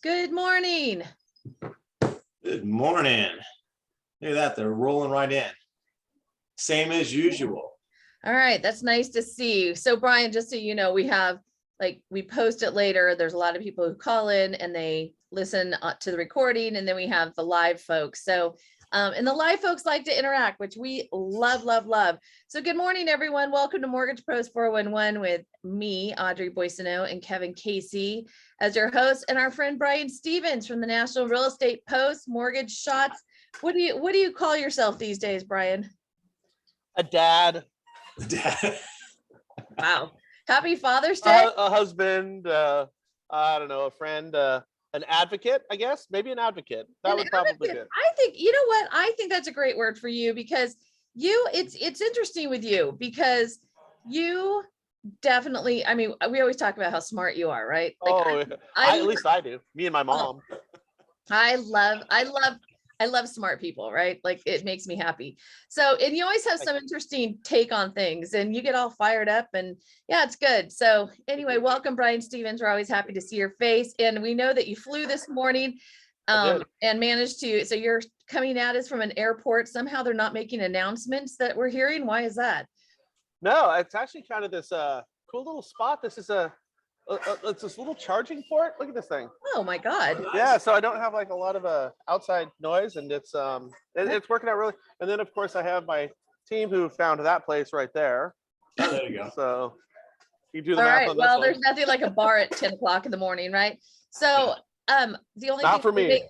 Good morning. Good morning. Look at that, they're rolling right in. Same as usual. All right, that's nice to see. So Brian, just so you know, we post it later. There's a lot of people who call in and they listen to the recording, and then we have the live folks. So, and the live folks like to interact, which we love, love, love. So good morning, everyone. Welcome to Mortgage Pros 411 with me, Audrey Boissonneau, and Kevin Casey as your host, and our friend Brian Stevens from the National Real Estate Post, Mortgage Shots. What do you call yourself these days, Brian? A dad. Wow. Happy Father's Day. A husband, I don't know, a friend, an advocate, I guess, maybe an advocate. That would probably be it. I think, you know what? I think that's a great word for you because it's interesting with you because you definitely, I mean, we always talk about how smart you are, right? Like, at least I do. Me and my mom. I love smart people, right? Like it makes me happy. So, and you always have some interesting take on things and you get all fired up and yeah, it's good. So anyway, welcome Brian Stevens. We're always happy to see your face. And we know that you flew this morning and managed to, so you're coming at us from an airport. Somehow they're not making announcements that we're hearing. Why is that? No, it's actually kind of this cool little spot. This is it's this little charging port. Look at this thing. Oh my God. Yeah, so I don't have like a lot of outside noise, and it's working out really. And then of course I have my team who found that place right there. Oh, there you go. So you do the All math right. on Well, this there's nothing like a bar at 10 o'clock in the morning, right? So the only Not for me.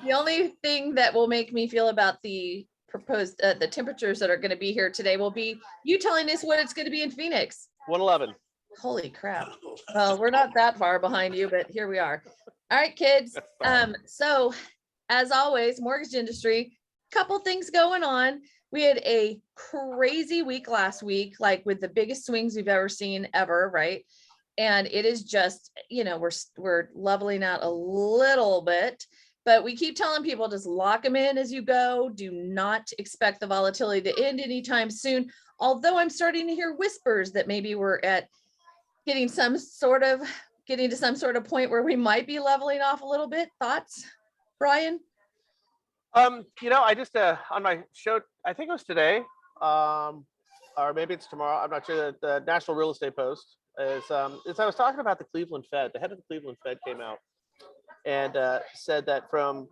The only thing that will make me feel about the proposed the temperatures that are going to be here today will be you telling us what it's going to be in Phoenix. 111. Holy crap. Well, we're not that far behind you, but here we are. All right, kids. So as always, mortgage industry, couple things going on. We had a crazy week last week, like with the biggest swings we've ever seen ever, right? And it is just, you know, we're leveling out a little bit, but we keep telling people just lock them in as you go. Do not expect the volatility to end anytime soon. Although I'm starting to hear whispers that maybe we're at getting to some sort of point where we might be leveling off a little bit. Thoughts, Brian? You know, I just on my show, I think it was today, or maybe it's tomorrow. I'm not sure. The National Real Estate Post is I was talking about the Cleveland Fed. The head of the Cleveland Fed came out and said that from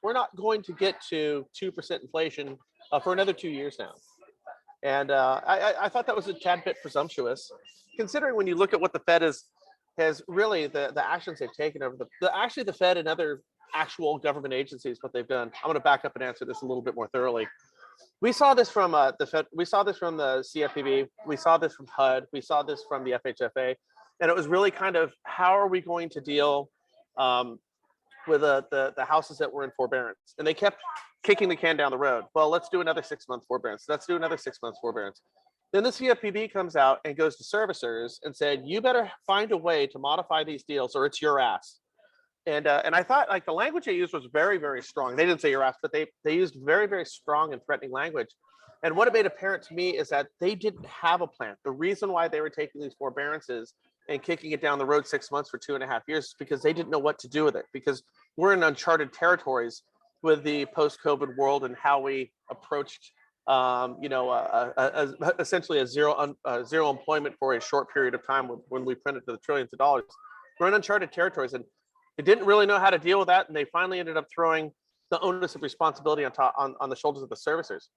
we're not going to get to 2% inflation for another 2 years now. And I thought that was a tad bit presumptuous, considering when you look at what the Fed has really the actions they've taken over the Fed and other actual government agencies, what they've done. I'm going to back up and answer this a little bit more thoroughly. We saw this from the Fed. We saw this from the CFPB. We saw this from HUD. We saw this from the FHFA, and it was really kind of how are we going to deal with the houses that were in forbearance, and they kept kicking the can down the road. Well, let's do another 6 month forbearance. Let's do another 6 months forbearance. Then the CFPB comes out and goes to servicers and said, you better find a way to modify these deals or it's your ass. And I thought like the language they used was very, very strong. They didn't say your ass, but they used very, very strong and threatening language. And what it made apparent to me is that they didn't have a plan. The reason why they were taking these forbearances and kicking it down the road 6 months for 2.5 years is because they didn't know what to do with it, because we're in uncharted territories with the post-COVID world and how we approached essentially a zero employment for a short period of time when we printed the trillions of dollars. We're in uncharted territories, and they didn't really know how to deal with that, and they finally ended up throwing the onus of responsibility on the shoulders of the servicers.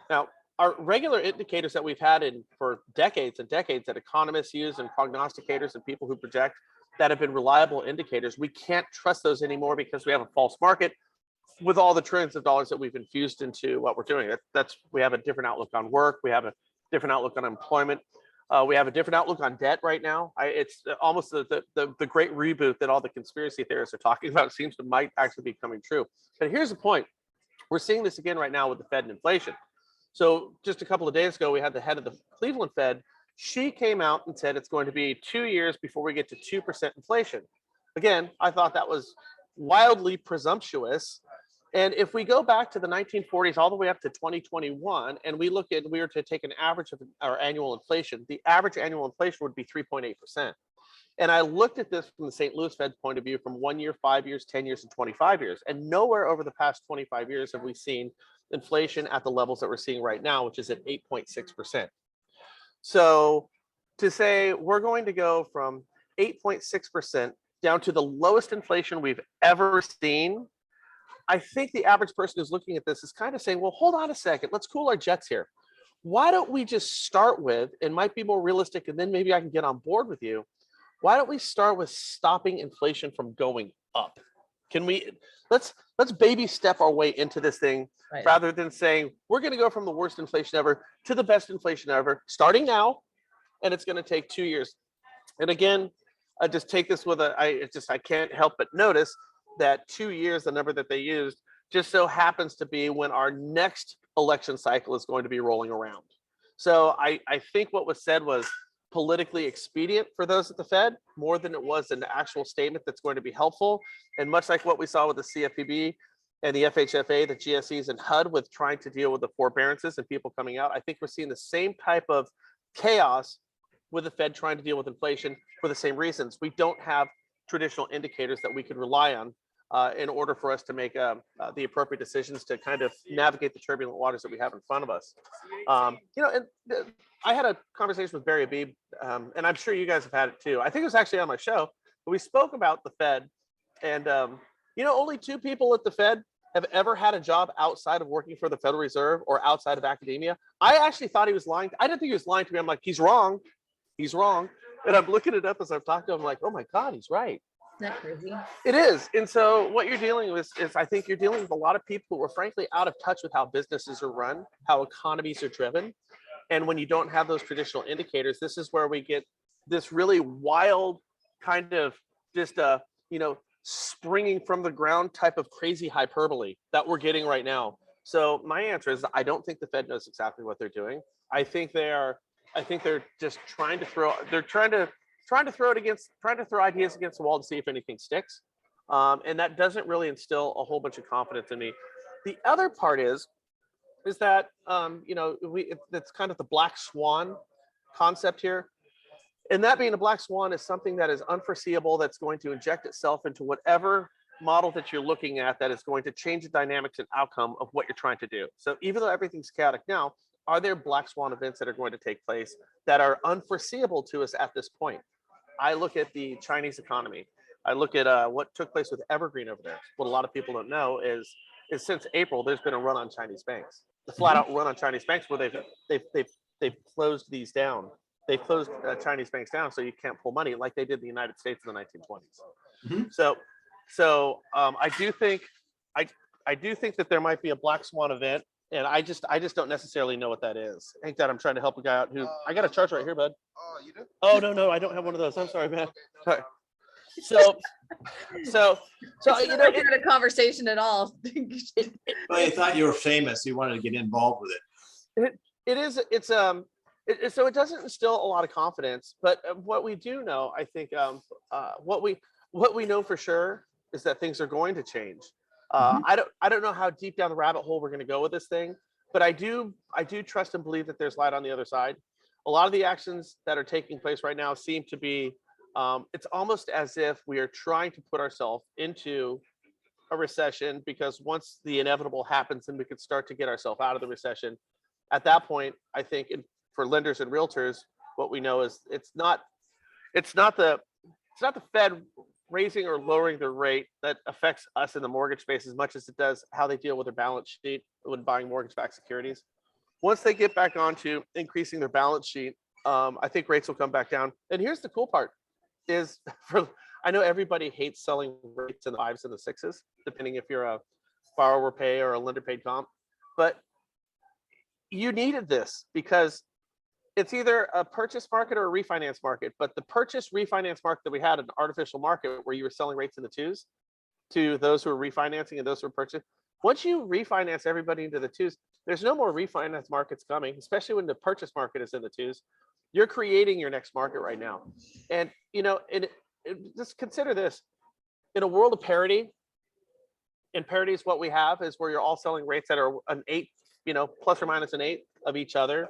Now, our regular indicators that we've had for decades and decades that economists use and prognosticators and people who project that have been reliable indicators, we can't trust those anymore because we have a false market with all the trillions of dollars that we've infused into what we're doing. We have a different outlook on work. We have a different outlook on employment. We have a different outlook on debt right now. It's almost the great reboot that all the conspiracy theorists are talking about might actually be coming true. But here's the point. We're seeing this again right now with the Fed and inflation. So just a couple of days ago, we had the head of the Cleveland Fed. She came out and said it's going to be 2 years before we get to 2% inflation. Again, I thought that was wildly presumptuous. And if we go back to the 1940s all the way up to 2021, and we were to take an average of our annual inflation, the average annual inflation would be 3.8%. And I looked at this from the St. Louis Fed's point of view from 1 year, 5 years, 10 years, and 25 years. And nowhere over the past 25 years have we seen inflation at the levels that we're seeing right now, which is at 8.6%. So to say we're going to go from 8.6% down to the lowest inflation we've ever seen, I think the average person who's looking at this is kind of saying, well, hold on a second, let's cool our jets here. Why don't we just start with, and might be more realistic, and then maybe I can get on board with you. Why don't we start with stopping inflation from going up? Can we, let's baby step our way into this thing Right. rather than saying, we're going to go from the worst inflation ever to the best inflation ever, starting now, and it's going to take 2 years. And again, I just take this with I can't help but notice that 2 years, the number that they used, just so happens to be when our next election cycle is going to be rolling around. So I think what was said was politically expedient for those at the Fed more than it was an actual statement that's going to be helpful. And much like what we saw with the CFPB and the FHFA, the GSEs and HUD with trying to deal with the forbearances and people coming out, I think we're seeing the same type of chaos with the Fed trying to deal with inflation for the same reasons. We don't have traditional indicators that we could rely on in order for us to make the appropriate decisions to kind of navigate the turbulent waters that we have in front of us. I had a conversation with Barry Abib, and I'm sure you guys have had it too. I think it was actually on my show, but we spoke about the Fed, and only 2 people at the Fed have ever had a job outside of working for the Federal Reserve or outside of academia. I actually thought he was lying. I didn't think he was lying to me. I'm like, he's wrong. He's wrong. And I'm looking it up as I've talked to him, like, oh my God, he's right. Isn't that crazy? It is. And so what you're dealing with is I think you're dealing with a lot of people who are frankly out of touch with how businesses are run, how economies are driven. And when you don't have those traditional indicators, this is where we get this really wild kind of just, springing from the ground type of crazy hyperbole that we're getting right now. So my answer is I don't think the Fed knows exactly what they're doing. I think they're just trying to throw ideas against the wall to see if anything sticks. And that doesn't really instill a whole bunch of confidence in me. The other part is that, it's kind of the black swan concept here. And that being a black swan is something that is unforeseeable, that's going to inject itself into whatever model that you're looking at that is going to change the dynamics and outcome of what you're trying to do. So even though everything's chaotic now, are there black swan events that are going to take place that are unforeseeable to us at this point? I look at the Chinese economy. I look at what took place with Evergreen over there. What a lot of people don't know is since April, there's been a run on Chinese banks. The flat out run on Chinese banks where they've closed these down. They closed Chinese banks down so you can't pull money like they did in the United States in the 1920s. Mm-hmm. So I do think that there might be a black swan event, and I just don't necessarily know what that is. Ain't that I'm trying to help a guy out who I got a charge right here, bud. Oh, you do? Oh no, I don't have one of those. I'm sorry, man. Okay. Sorry. So It's not like you're in a conversation at all. Well, you thought you were famous. You wanted to get involved with it. So it doesn't instill a lot of confidence, but what we do know, I think, what we know for sure is that things are going to change. I don't know how deep down the rabbit hole we're going to go with this thing, but I do trust and believe that there's light on the other side. A lot of the actions that are taking place right now seem to be, it's almost as if we are trying to put ourselves into a recession, because once the inevitable happens and we could start to get ourselves out of the recession, at that point, I think for lenders and realtors, what we know is it's not the Fed raising or lowering the rate that affects us in the mortgage space as much as it does how they deal with their balance sheet when buying mortgage-backed securities. Once they get back onto increasing their balance sheet, I think rates will come back down. And here's the cool part is I know everybody hates selling rates in the 5s and the 6s, depending if you're a borrower pay or a lender paid comp, but you needed this because it's either a purchase market or a refinance market. But the purchase refinance market that we had, an artificial market where you were selling rates in the 2s to those who are refinancing and those who are purchasing. Once you refinance everybody into the 2s, there's no more refinance markets coming, especially when the purchase market is in the 2s. You're creating your next market right now. And, just consider this, in a world of parity, and parity is what we have, is where you're all selling rates that are an 8, plus or minus an 8 of each other.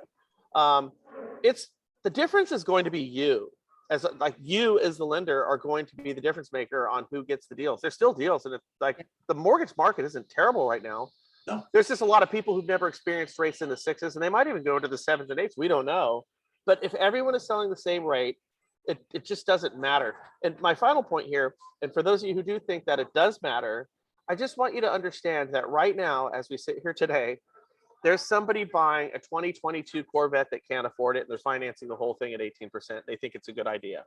It's the difference is going to be you. as like you as the lender are going to be the difference maker on who gets the deals. There's still deals, and it's like the mortgage market isn't terrible right now. No. There's just a lot of people who've never experienced rates in the 6s, and they might even go into the 7s and 8s. We don't know. But if everyone is selling the same rate, it just doesn't matter. And my final point here, and for those of you who do think that it does matter, I just want you to understand that right now, as we sit here today, there's somebody buying a 2022 Corvette that can't afford it, and they're financing the whole thing at 18%. They think it's a good idea.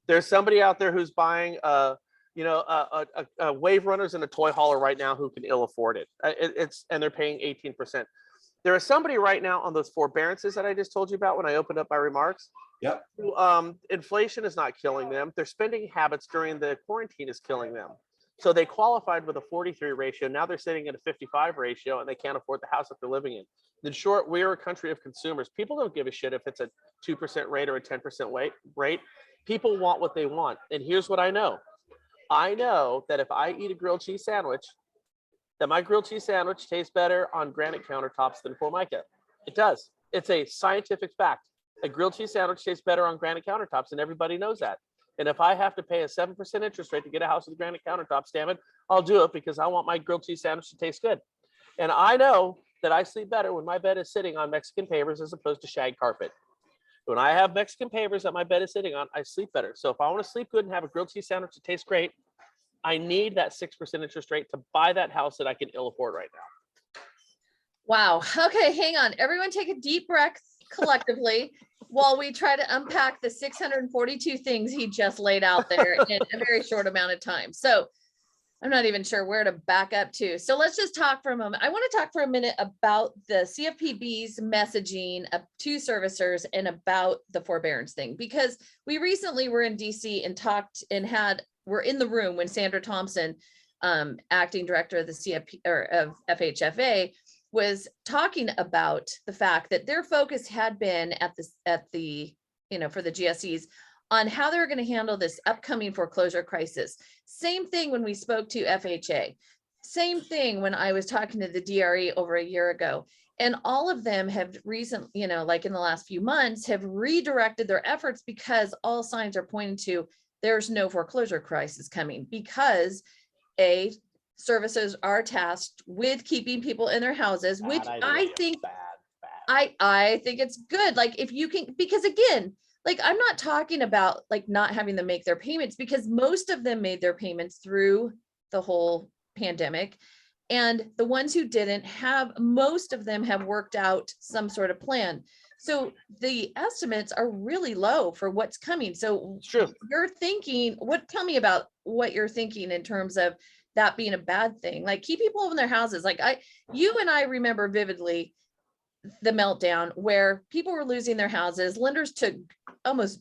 There's somebody out there who's buying a Wave Runners and a toy hauler right now who can ill afford it. And they're paying 18%. There is somebody right now on those forbearances that I just told you about when I opened up my remarks. Yep. Who, inflation is not killing them. Their spending habits during the quarantine is killing them. So they qualified with a 43 ratio. Now they're sitting at a 55 ratio, and they can't afford the house that they're living in. In short, we're a country of consumers. People don't give a shit if it's a 2% rate or a 10% rate. People want what they want. And here's what I know. I know that if I eat a grilled cheese sandwich, that my grilled cheese sandwich tastes better on granite countertops than Formica. It does. It's a scientific fact. A grilled cheese sandwich tastes better on granite countertops, and everybody knows that. And if I have to pay a 7% interest rate to get a house with granite countertops, damn it, I'll do it because I want my grilled cheese sandwich to taste good. And I know that I sleep better when my bed is sitting on Mexican pavers as opposed to shag carpet. When I have Mexican pavers that my bed is sitting on, I sleep better. So if I want to sleep good and have a grilled cheese sandwich that tastes great, I need that 6% interest rate to buy that house that I can ill afford right now. Wow. Okay, hang on. Everyone take a deep breath collectively while we try to unpack the 642 things he just laid out there in a very short amount of time. So I'm not even sure where to back up to. So let's just talk for a moment. I want to talk for a minute about the CFPB's messaging to servicers and about the forbearance thing, because we recently were in DC and talked and we're in the room when Sandra Thompson, acting director of the CFP or of FHFA, was talking about the fact that their focus had been at the for the GSEs on how they're going to handle this upcoming foreclosure crisis. Same thing when we spoke to FHA. Same thing when I was talking to the DRE over a year ago. And all of them have recently, like in the last few months, have redirected their efforts because all signs are pointing to there's no foreclosure crisis coming, because services are tasked with keeping people in their houses, which I think I think it's good. Like if you can, because again, like I'm not talking about like not having them make their payments, because most of them made their payments through the whole pandemic. And the ones who didn't most of them have worked out some sort of plan. So the estimates are really low for what's coming. So you're thinking, tell me about what you're thinking in terms of that being a bad thing. Like keep people in their houses. Like you and I remember vividly the meltdown where people were losing their houses. Lenders took almost,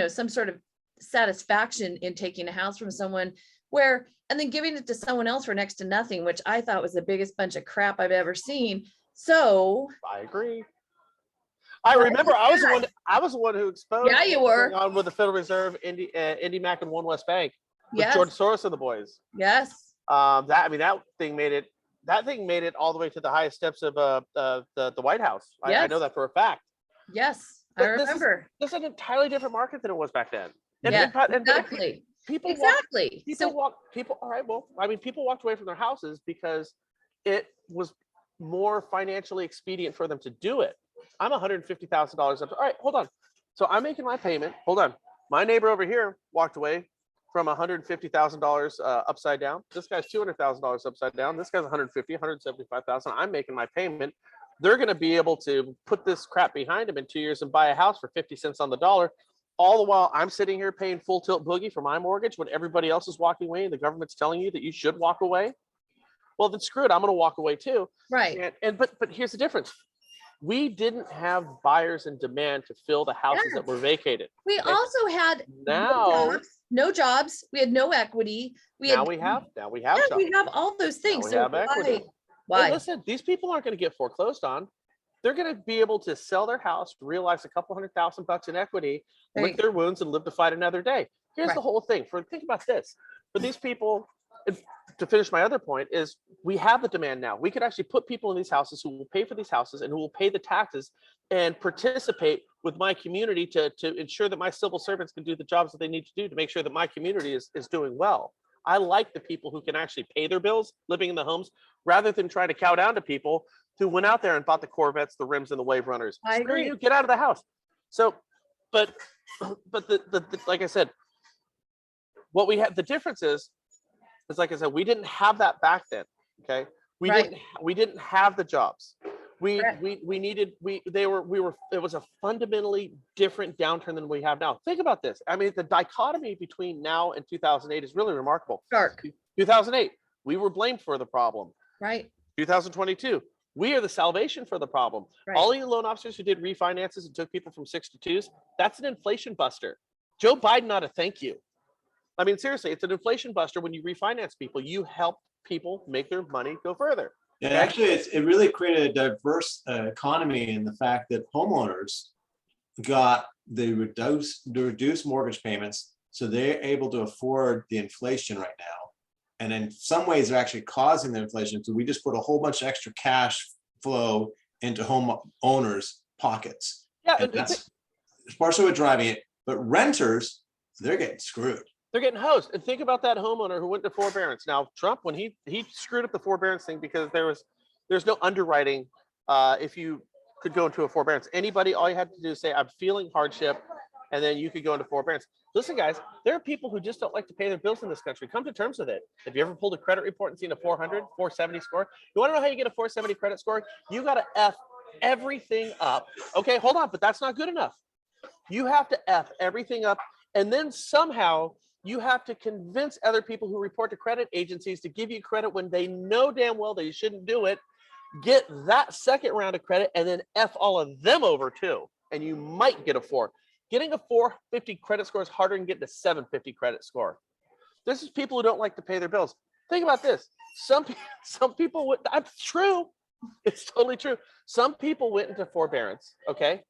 some sort of satisfaction in taking a house from someone and then giving it to someone else for next to nothing, which I thought was the biggest bunch of crap I've ever seen. So I agree. I remember I was the one who exposed. Yeah, you were on with the Federal Reserve, Indy Mac, and One West Bank with yes. George Soros and the boys. Yes. That thing made it all the way to the highest steps of the White House. Yes. I know that for a fact. Yes, but I remember. This is an entirely different market than it was back then. Exactly. People walked away from their houses because it was more financially expedient for them to do it. I'm $150,000 up. All right, hold on. So I'm making my payment. Hold on. My neighbor over here walked away from $150,000 upside down. This guy's $200,000 upside down. This guy's $175,000. I'm making my payment. They're going to be able to put this crap behind them in 2 years and buy a house for 50 cents on the dollar. All the while I'm sitting here paying full tilt boogie for my mortgage when everybody else is walking away and the government's telling you that you should walk away. Well, then screw it. I'm going to walk away too. Right. But here's the difference. We didn't have buyers in demand to fill the houses that were vacated. We also had no jobs. We had no equity. We have all those things. So why? Hey, listen, these people aren't going to get foreclosed on. They're going to be able to sell their house, realize a couple $100,000 in equity, lick their wounds, and live to fight another day. Here's the whole thing. Think about this. For these people, to finish my other point is we have the demand now. We could actually put people in these houses who will pay for these houses and who will pay the taxes and participate with my community to ensure that my civil servants can do the jobs that they need to do to make sure that my community is doing well. I like the people who can actually pay their bills living in the homes rather than trying to cow down to people who went out there and bought the Corvettes, the rims, and the Wave Runners. I Screw agree. you, get out of the house. So, but the like I said, what we had, the difference is like I said, we didn't have that back then. Okay, we Right. didn't have the jobs. Correct. It was a fundamentally different downturn than we have now. Think about this. I mean, the dichotomy between now and 2008 is really remarkable. Stark. 2008, we were blamed for the problem. Right. 2022, we are the salvation for the problem. Right. All of you loan officers who did refinances and took people from 6 to 2s, that's an inflation buster. Joe Biden ought to thank you. I mean, seriously, it's an inflation buster when you refinance people. You help people make their money go further. Yeah, actually, it really created a diverse economy in the fact that homeowners got the reduced mortgage payments, so they're able to afford the inflation right now. And in some ways, they're actually causing the inflation. So we just put a whole bunch of extra cash flow into homeowners' pockets. Yeah, And that's partially what driving it. But renters, they're getting screwed. they're getting hosed. And think about that homeowner who went to forbearance. Now, Trump, when he screwed up the forbearance thing because there's no underwriting if you could go into a forbearance. Anybody, all you had to do is say, I'm feeling hardship, and then you could go into forbearance. Listen, guys, there are people who just don't like to pay their bills in this country. Come to terms with it. Have you ever pulled a credit report and seen a 400, 470 score? You want to know how you get a 470 credit score? You got to F everything up. Okay, hold on, but that's not good enough. You have to F everything up, and then somehow you have to convince other people who report to credit agencies to give you credit when they know damn well they shouldn't do it. Get that second round of credit and then F all of them over too. And you might get a 4. Getting a 450 credit score is harder than getting a 750 credit score. This is people who don't like to pay their bills. Think about this. Some people would, that's true. It's totally true. Some people went into forbearance, okay?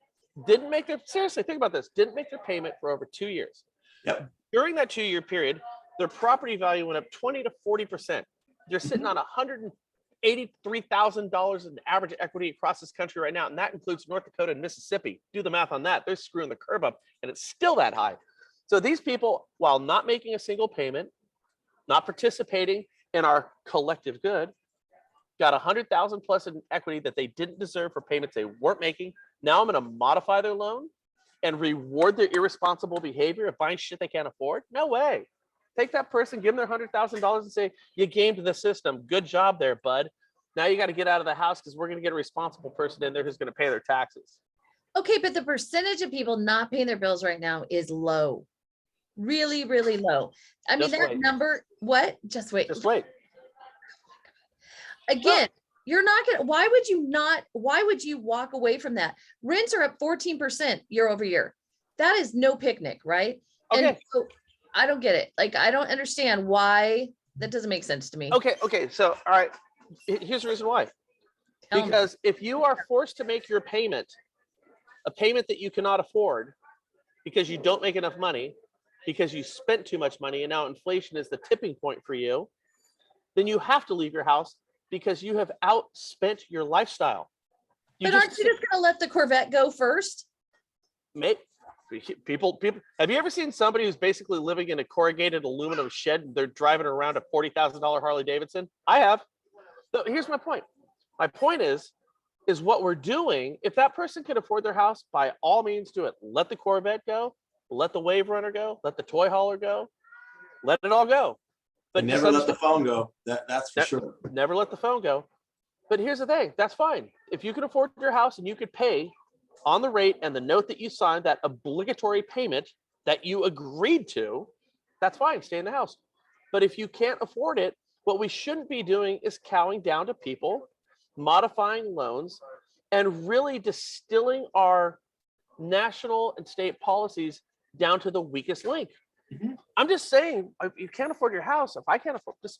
Seriously, think about this. Didn't make their payment for over 2 years. Yep. During that 2-year period, their property value went up 20 to 40%. They're sitting on $183,000 in average equity across this country right now, and that includes North Dakota and Mississippi. Do the math on that. They're screwing the curve up, and it's still that high. So these people, while not making a single payment, not participating in our collective good, got 100,000 plus in equity that they didn't deserve for payments they weren't making. Now I'm going to modify their loan and reward their irresponsible behavior of buying shit they can't afford? No way. Take that person, give them their $100,000 and say, you gamed the system. Good job there, bud. Now you got to get out of the house because we're going to get a responsible person in there who's going to pay their taxes. Okay, but the percentage of people not paying their bills right now is low. Really, really low. I mean, Just that wait. number, what? Just wait. Just wait. Again, you're not gonna, why would you walk away from that? Rents are up 14% year over year. That is no picnic, right? And Okay. so I don't get it. Like, I don't understand why. That doesn't make sense to me. Okay. So, all right. Here's the reason why. Tell me. Because if you are forced to make your payment, a payment that you cannot afford because you don't make enough money, because you spent too much money, and now inflation is the tipping point for you, then you have to leave your house because you have outspent your lifestyle. But aren't you just gonna let the Corvette go first? People, have you ever seen somebody who's basically living in a corrugated aluminum shed and they're driving around a $40,000 Harley Davidson? I have. So here's my point. My point is what we're doing. If that person can afford their house, by all means do it. Let the Corvette go, let the Wave Runner go, let the toy hauler go, let it all go. But Never let the phone go. That's for sure. Never let the phone go. But here's the thing, that's fine. If you can afford your house and you could pay on the rate and the note that you signed, that obligatory payment that you agreed to, that's fine, stay in the house. But if you can't afford it, what we shouldn't be doing is cowing down to people, modifying loans, and really distilling our national and state policies down to the weakest link. Mhm. I'm just saying, if you can't afford your house, if I can't afford this,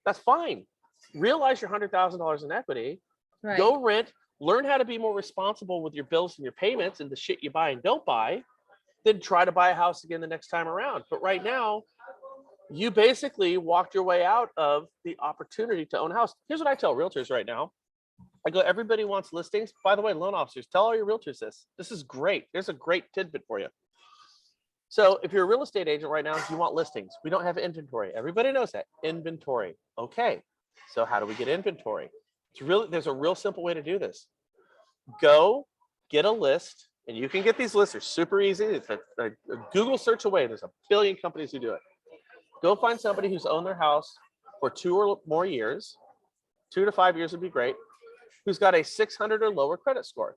that's fine. Realize your $100,000 in equity, Right. go rent, learn how to be more responsible with your bills and your payments and the shit you buy and don't buy, then try to buy a house again the next time around. But right now, you basically walked your way out of the opportunity to own a house. Here's what I tell realtors right now. I go, everybody wants listings. By the way, loan officers, tell all your realtors this. This is great. There's a great tidbit for you. So if you're a real estate agent right now, you want listings. We don't have inventory. Everybody knows that. Inventory. Okay. So how do we get inventory? There's a real simple way to do this. Go get a list, and you can get these lists. They're super easy. It's a Google search away. There's a billion companies who do it. Go find somebody who's owned their house for 2 or more years. 2 to 5 years would be great. Who's got a 600 or lower credit score.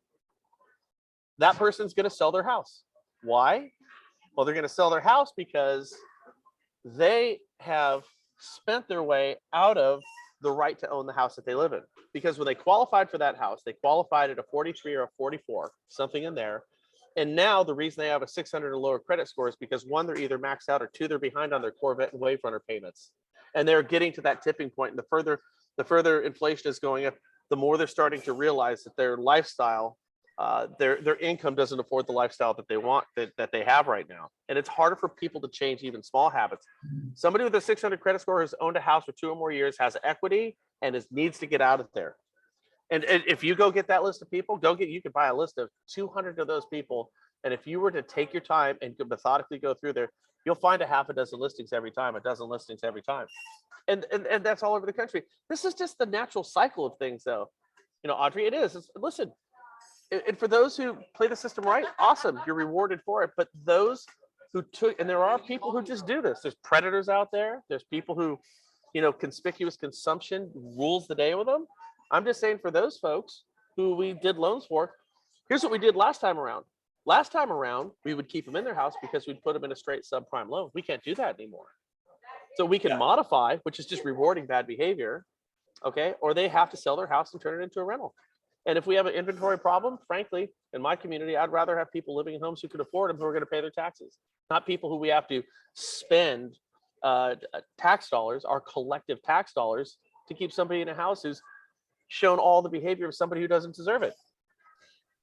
That person's going to sell their house. Why? Well, they're going to sell their house because they have spent their way out of the right to own the house that they live in. Because when they qualified for that house, they qualified at a 43 or a 44, something in there. And now the reason they have a 600 or lower credit score is because 1, they're either maxed out, or 2, they're behind on their Corvette and Wave Runner payments. And they're getting to that tipping point. And the further inflation is going up, the more they're starting to realize that their lifestyle, their income doesn't afford the lifestyle that they want, that they have right now. And it's harder for people to change even small habits. Somebody with a 600 credit score has owned a house for 2 or more years, has equity, and needs to get out of there. And if you go get that list of people, you can buy a list of 200 of those people. And if you were to take your time and methodically go through there, you'll find a half a dozen listings every time, a dozen listings every time. And that's all over the country. This is just the natural cycle of things, though. You know, Audrey, it is. Listen, and for those who play the system right, awesome, you're rewarded for it. But those who and there are people who just do this. There's predators out there. There's people who, conspicuous consumption rules the day with them. I'm just saying, for those folks who we did loans for, here's what we did last time around. Last time around, we would keep them in their house because we'd put them in a straight subprime loan. We can't do that anymore. So we can modify, which is just rewarding bad behavior, okay? Or they have to sell their house and turn it into a rental. And if we have an inventory problem, frankly, in my community, I'd rather have people living in homes who can afford them, who are going to pay their taxes, not people who we have to spend tax dollars, our collective tax dollars, to keep somebody in a house who's shown all the behavior of somebody who doesn't deserve it.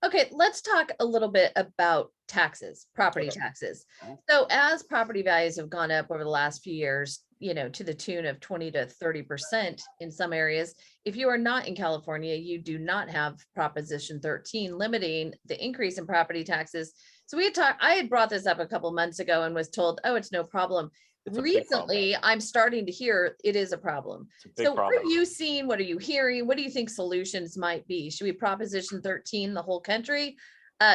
Okay, let's talk a little bit about taxes, property taxes. So as property values have gone up over the last few years, to the tune of 20 to 30% in some areas, if you are not in California, you do not have Proposition 13 limiting the increase in property taxes. So I had brought this up a couple months ago and was told, oh, it's no problem. Recently, I'm starting to hear it is a problem. So what are you seeing? What are you hearing? What do you think solutions might be? Should we Proposition 13 the whole country?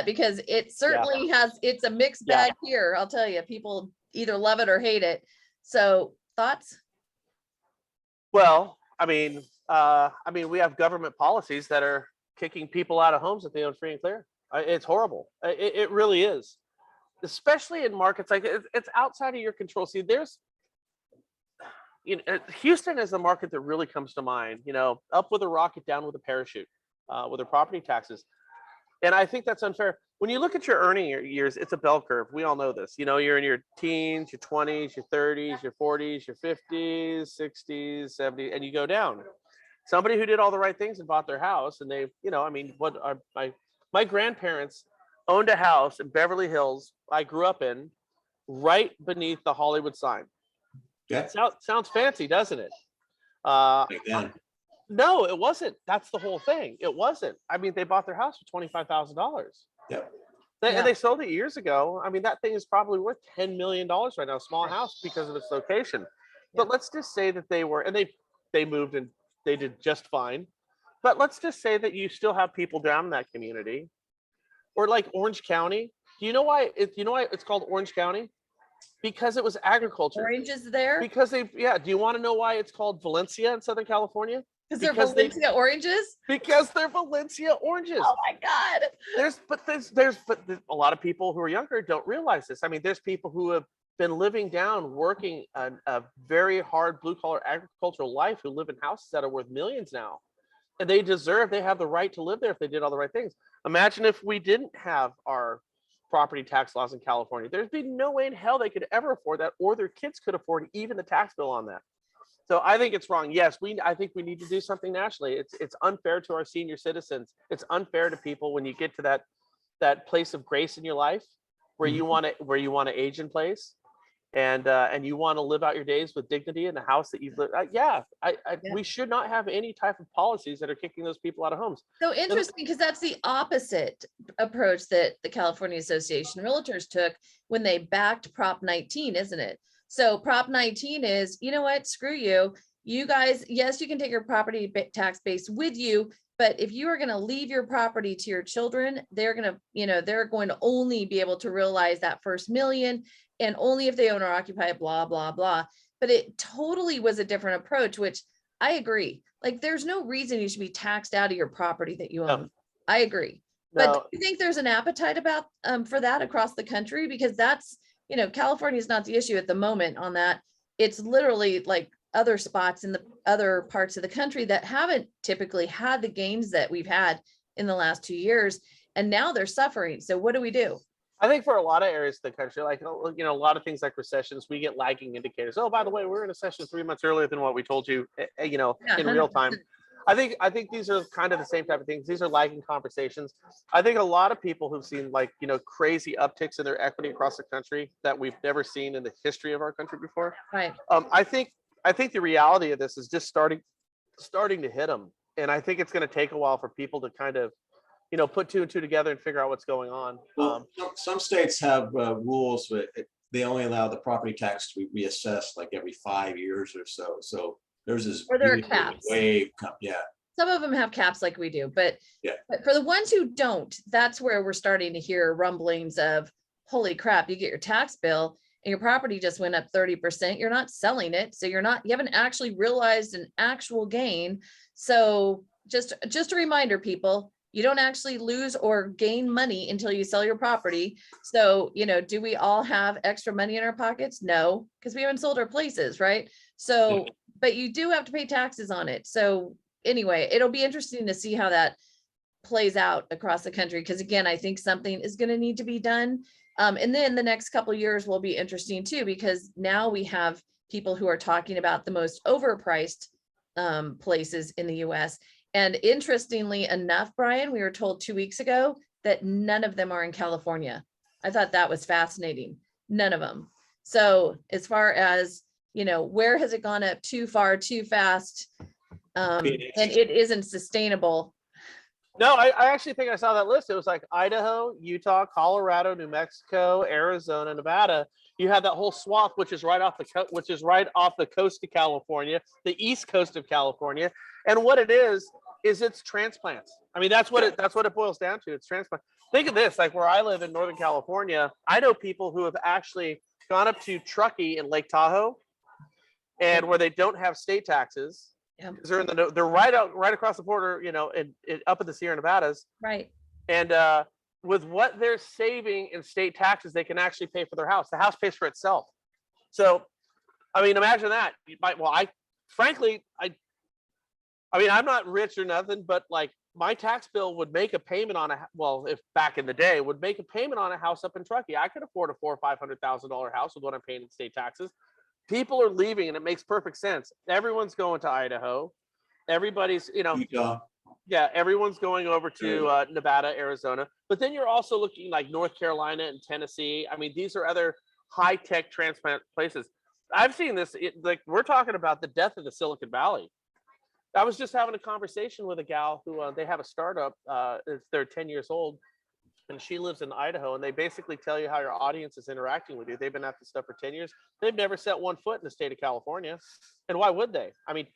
Because it certainly it's a mixed bag here. I'll tell you, people either love it or hate it. So thoughts? Well, I mean, we have government policies that are kicking people out of homes that they own free and clear. It's horrible. It really is. Especially in markets like it's outside of your control. See, Houston is the market that really comes to mind. Up with a rocket, down with a parachute, with their property taxes, and I think that's unfair. When you look at your earning years, it's a bell curve. We all know this. You're in your teens, your 20s, your 30s, your 40s, your 50s, 60s, 70s, and you go down. Somebody who did all the right things and bought their house, and my grandparents owned a house in Beverly Hills I grew up in, right beneath the Hollywood sign. Yeah. Sounds fancy, doesn't it? No, it wasn't. That's the whole thing. It wasn't. They bought their house for $25,000. Yep. And they sold it years ago. That thing is probably worth $10 million right now, small house, because of its location. But let's just say that they moved and they did just fine. But let's just say that you still have people down in that community, or like Orange County. Do you know why it's called Orange County? Because it was agriculture. Oranges there? Because do you want to know why it's called Valencia in Southern California? Because they're Valencia oranges? Because they're Valencia oranges. Oh my God. There's a lot of people who are younger don't realize this. There's people who have been living down, working a very hard blue collar agricultural life, who live in houses that are worth millions now. And they have the right to live there if they did all the right things. Imagine if we didn't have our property tax laws in California. There'd be no way in hell they could ever afford that, or their kids could afford even the tax bill on that. So I think it's wrong. Yes, I think we need to do something nationally. It's unfair to our senior citizens. It's unfair to people when you get to that place of grace in your life where you want to age in place. and you want to live out your days with dignity in the house that you've lived, Yeah. we should not have any type of policies that are kicking those people out of homes. So interesting, because that's the opposite approach that the California Association of Realtors took when they backed Prop 19, isn't it? So Prop 19 is, you know what, screw you. You guys, yes, you can take your property tax base with you, but if you are going to leave your property to your children, they're going to, they're going to only be able to realize that first million, and only if they own or occupy, blah, blah, blah. But it totally was a different approach, which I agree. Like, there's no reason you should be taxed out of your property that you own. I agree. But No, do you think there's an appetite about for that across the country? Because that's, California is not the issue at the moment on that. It's literally like other spots in the other parts of the country that haven't typically had the gains that we've had in the last 2 years. And now they're suffering. So what do we do? I think for a lot of areas of the country, like, a lot of things like recessions, we get lagging indicators. Oh, by the way, we're in a session 3 months earlier than what we told you, in real time. 100%. I think these are kind of the same type of things. These are lagging conversations. I think a lot of people who've seen, like, crazy upticks in their equity across the country that we've never seen in the history of our country before. Right. I think the reality of this is just starting to hit them. And I think it's going to take a while for people to kind of, put 2 and 2 together and figure out what's going on. Well, some states have rules, but they only allow the property tax to be reassessed like every 5 years or so. So there's this Or there are huge caps. wave. Yeah. Some of them have caps like we do, but, Yeah. but for the ones who don't, that's where we're starting to hear rumblings of, holy crap, you get your tax bill and your property just went up 30%. You're not selling it. So you haven't actually realized an actual gain. So just a reminder, people, you don't actually lose or gain money until you sell your property. So, do we all have extra money in our pockets? No, because we haven't sold our places, right? So, but you do have to pay taxes on it. So anyway, it'll be interesting to see how that plays out across the country. Because again, I think something is going to need to be done. And then the next couple of years will be interesting too, because now we have people who are talking about the most overpriced places in the US. And interestingly enough, Brian, we were told 2 weeks ago that none of them are in California. I thought that was fascinating. None of them. So as far as, where has it gone up too far, too fast? And it isn't sustainable. No, I actually think I saw that list. It was like Idaho, Utah, Colorado, New Mexico, Arizona, Nevada. You have that whole swath, which is right off the coast of California, the east coast of California. And what it is it's transplants. I mean, that's what it boils down to. It's transplant. Think of this, like where I live in Northern California, I know people who have actually gone up to Truckee in Lake Tahoe, and where they don't have state taxes. Yeah. They're right across the border, up in the Sierra Nevadas. Right. And with what they're saving in state taxes, they can actually pay for their house. The house pays for itself. So, I mean, imagine that. I'm not rich or nothing, but like my tax bill would make a payment on if back in the day would make a payment on a house up in Truckee. I could afford a $400,000 or $500,000 house with what I'm paying in state taxes. People are leaving, and it makes perfect sense. Everyone's going to Idaho. Everybody's, Utah. Yeah, everyone's going over to Nevada, Arizona. But then you're also looking like North Carolina and Tennessee. I mean, these are other high-tech transplant places. I've seen this, like we're talking about the death of the Silicon Valley. I was just having a conversation with a gal who they have a startup. They're 10 years old, and she lives in Idaho. And they basically tell you how your audience is interacting with you. They've been at this stuff for 10 years. They've never set one foot in the state of California. And why would they? I mean,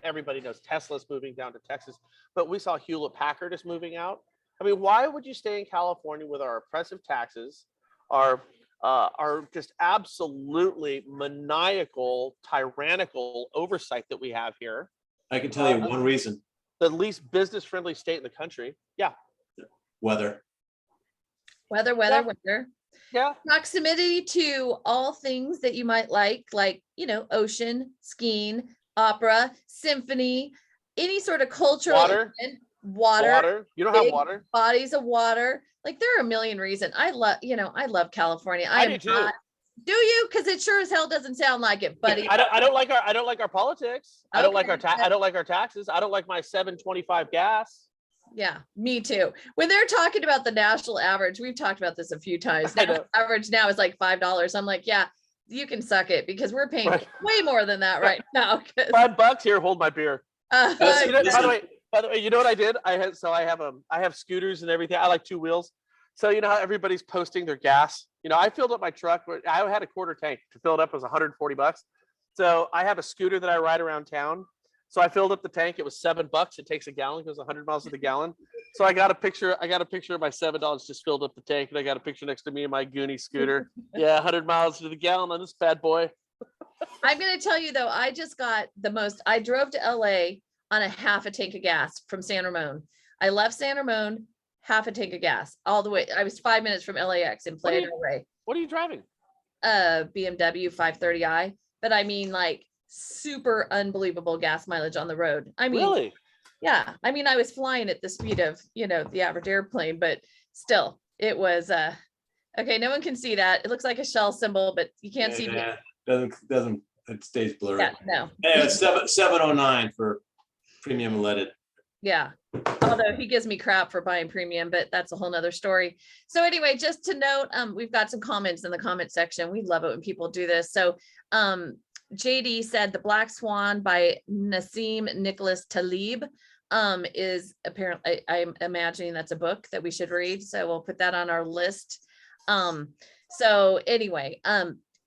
everybody knows Tesla's moving down to Texas, but we saw Hewlett Packard is moving out. I mean, why would you stay in California with our oppressive taxes, our just absolutely maniacal, tyrannical oversight that we have here? I can tell you one reason. The least business-friendly state in the country. Yeah. Weather. Weather. Yeah. Proximity to all things that you might like, ocean, skiing, opera, symphony, any sort of cultural event, water. You don't have water. Bodies of water. Like there are a million reasons. I love California. I do too. Do you? Because it sure as hell doesn't sound like it, buddy. I don't like our politics. I don't like our taxes. I don't like my $7.25 gas. Yeah, me too. When they're talking about the national average, we've talked about this a few times. National average now is like $5. I'm like, yeah, you can suck it because we're paying Right. way more than that right now. 'Cause, $5 here, hold my beer. That's- You know, Listen. by the way, you know what I did? I have scooters and everything. I like 2 wheels. So you know how everybody's posting their gas. You know, I filled up my truck. I had a quarter tank. To fill it up was $140. So I have a scooter that I ride around town. So I filled up the tank. It was $7. It takes a gallon. It goes 100 miles to the gallon. So I got a picture. I got a picture of my $7 just filled up the tank, and I got a picture next to me of my Goonie scooter. Yeah, 100 miles to the gallon on this bad boy. I'm gonna tell you though, I just got I drove to LA on a half a tank of gas from San Ramon. I left San Ramon, half a tank of gas, all the way. I was 5 minutes from LAX in What are Playa you- del Rey. What are you driving? BMW 530i, but I mean like super unbelievable gas mileage on the road. I mean, Really? yeah, I mean, I was flying at the speed of, the average airplane, but still it was, okay, no one can see that. It looks like a shell symbol, but you can't see. Yeah, doesn't, it stays blurry. Yeah, no. Anyway, it's 709 for premium leaded. Yeah. Although he gives me crap for buying premium, but that's a whole nother story. So anyway, just to note, we've got some comments in the comment section. We love it when people do this. So JD said The Black Swan by Nassim Nicholas Taleb is apparently, I'm imagining that's a book that we should read. So we'll put that on our list. So anyway,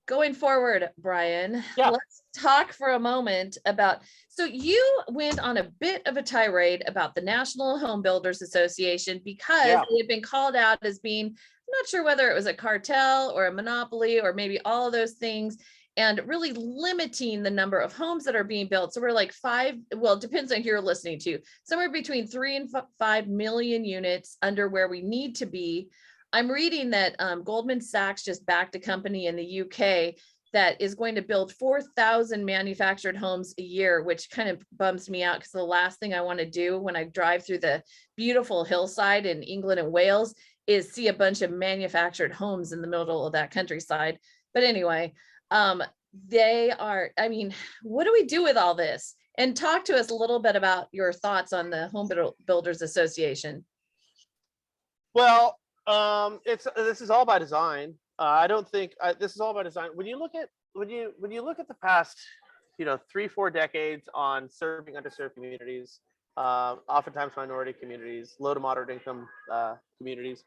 going forward, Brian, Yeah. let's talk for a moment about, so you went on a bit of a tirade about the National Home Builders Association because Yeah. they had been called out as being, I'm not sure whether it was a cartel or a monopoly or maybe all of those things, and really limiting the number of homes that are being built. So we're like it depends on who you're listening to, somewhere between 3 and 5 million units under where we need to be. I'm reading that Goldman Sachs just backed a company in the UK that is going to build 4,000 manufactured homes a year, which kind of bums me out because the last thing I want to do when I drive through the beautiful hillside in England and Wales is see a bunch of manufactured homes in the middle of that countryside. But anyway, they are, I mean, what do we do with all this? And talk to us a little bit about your thoughts on the Home Builders Association. Well, this is all by design. I don't think this is all by design. When you look at the past, 3-4 decades on serving underserved communities, oftentimes minority communities, low to moderate income communities,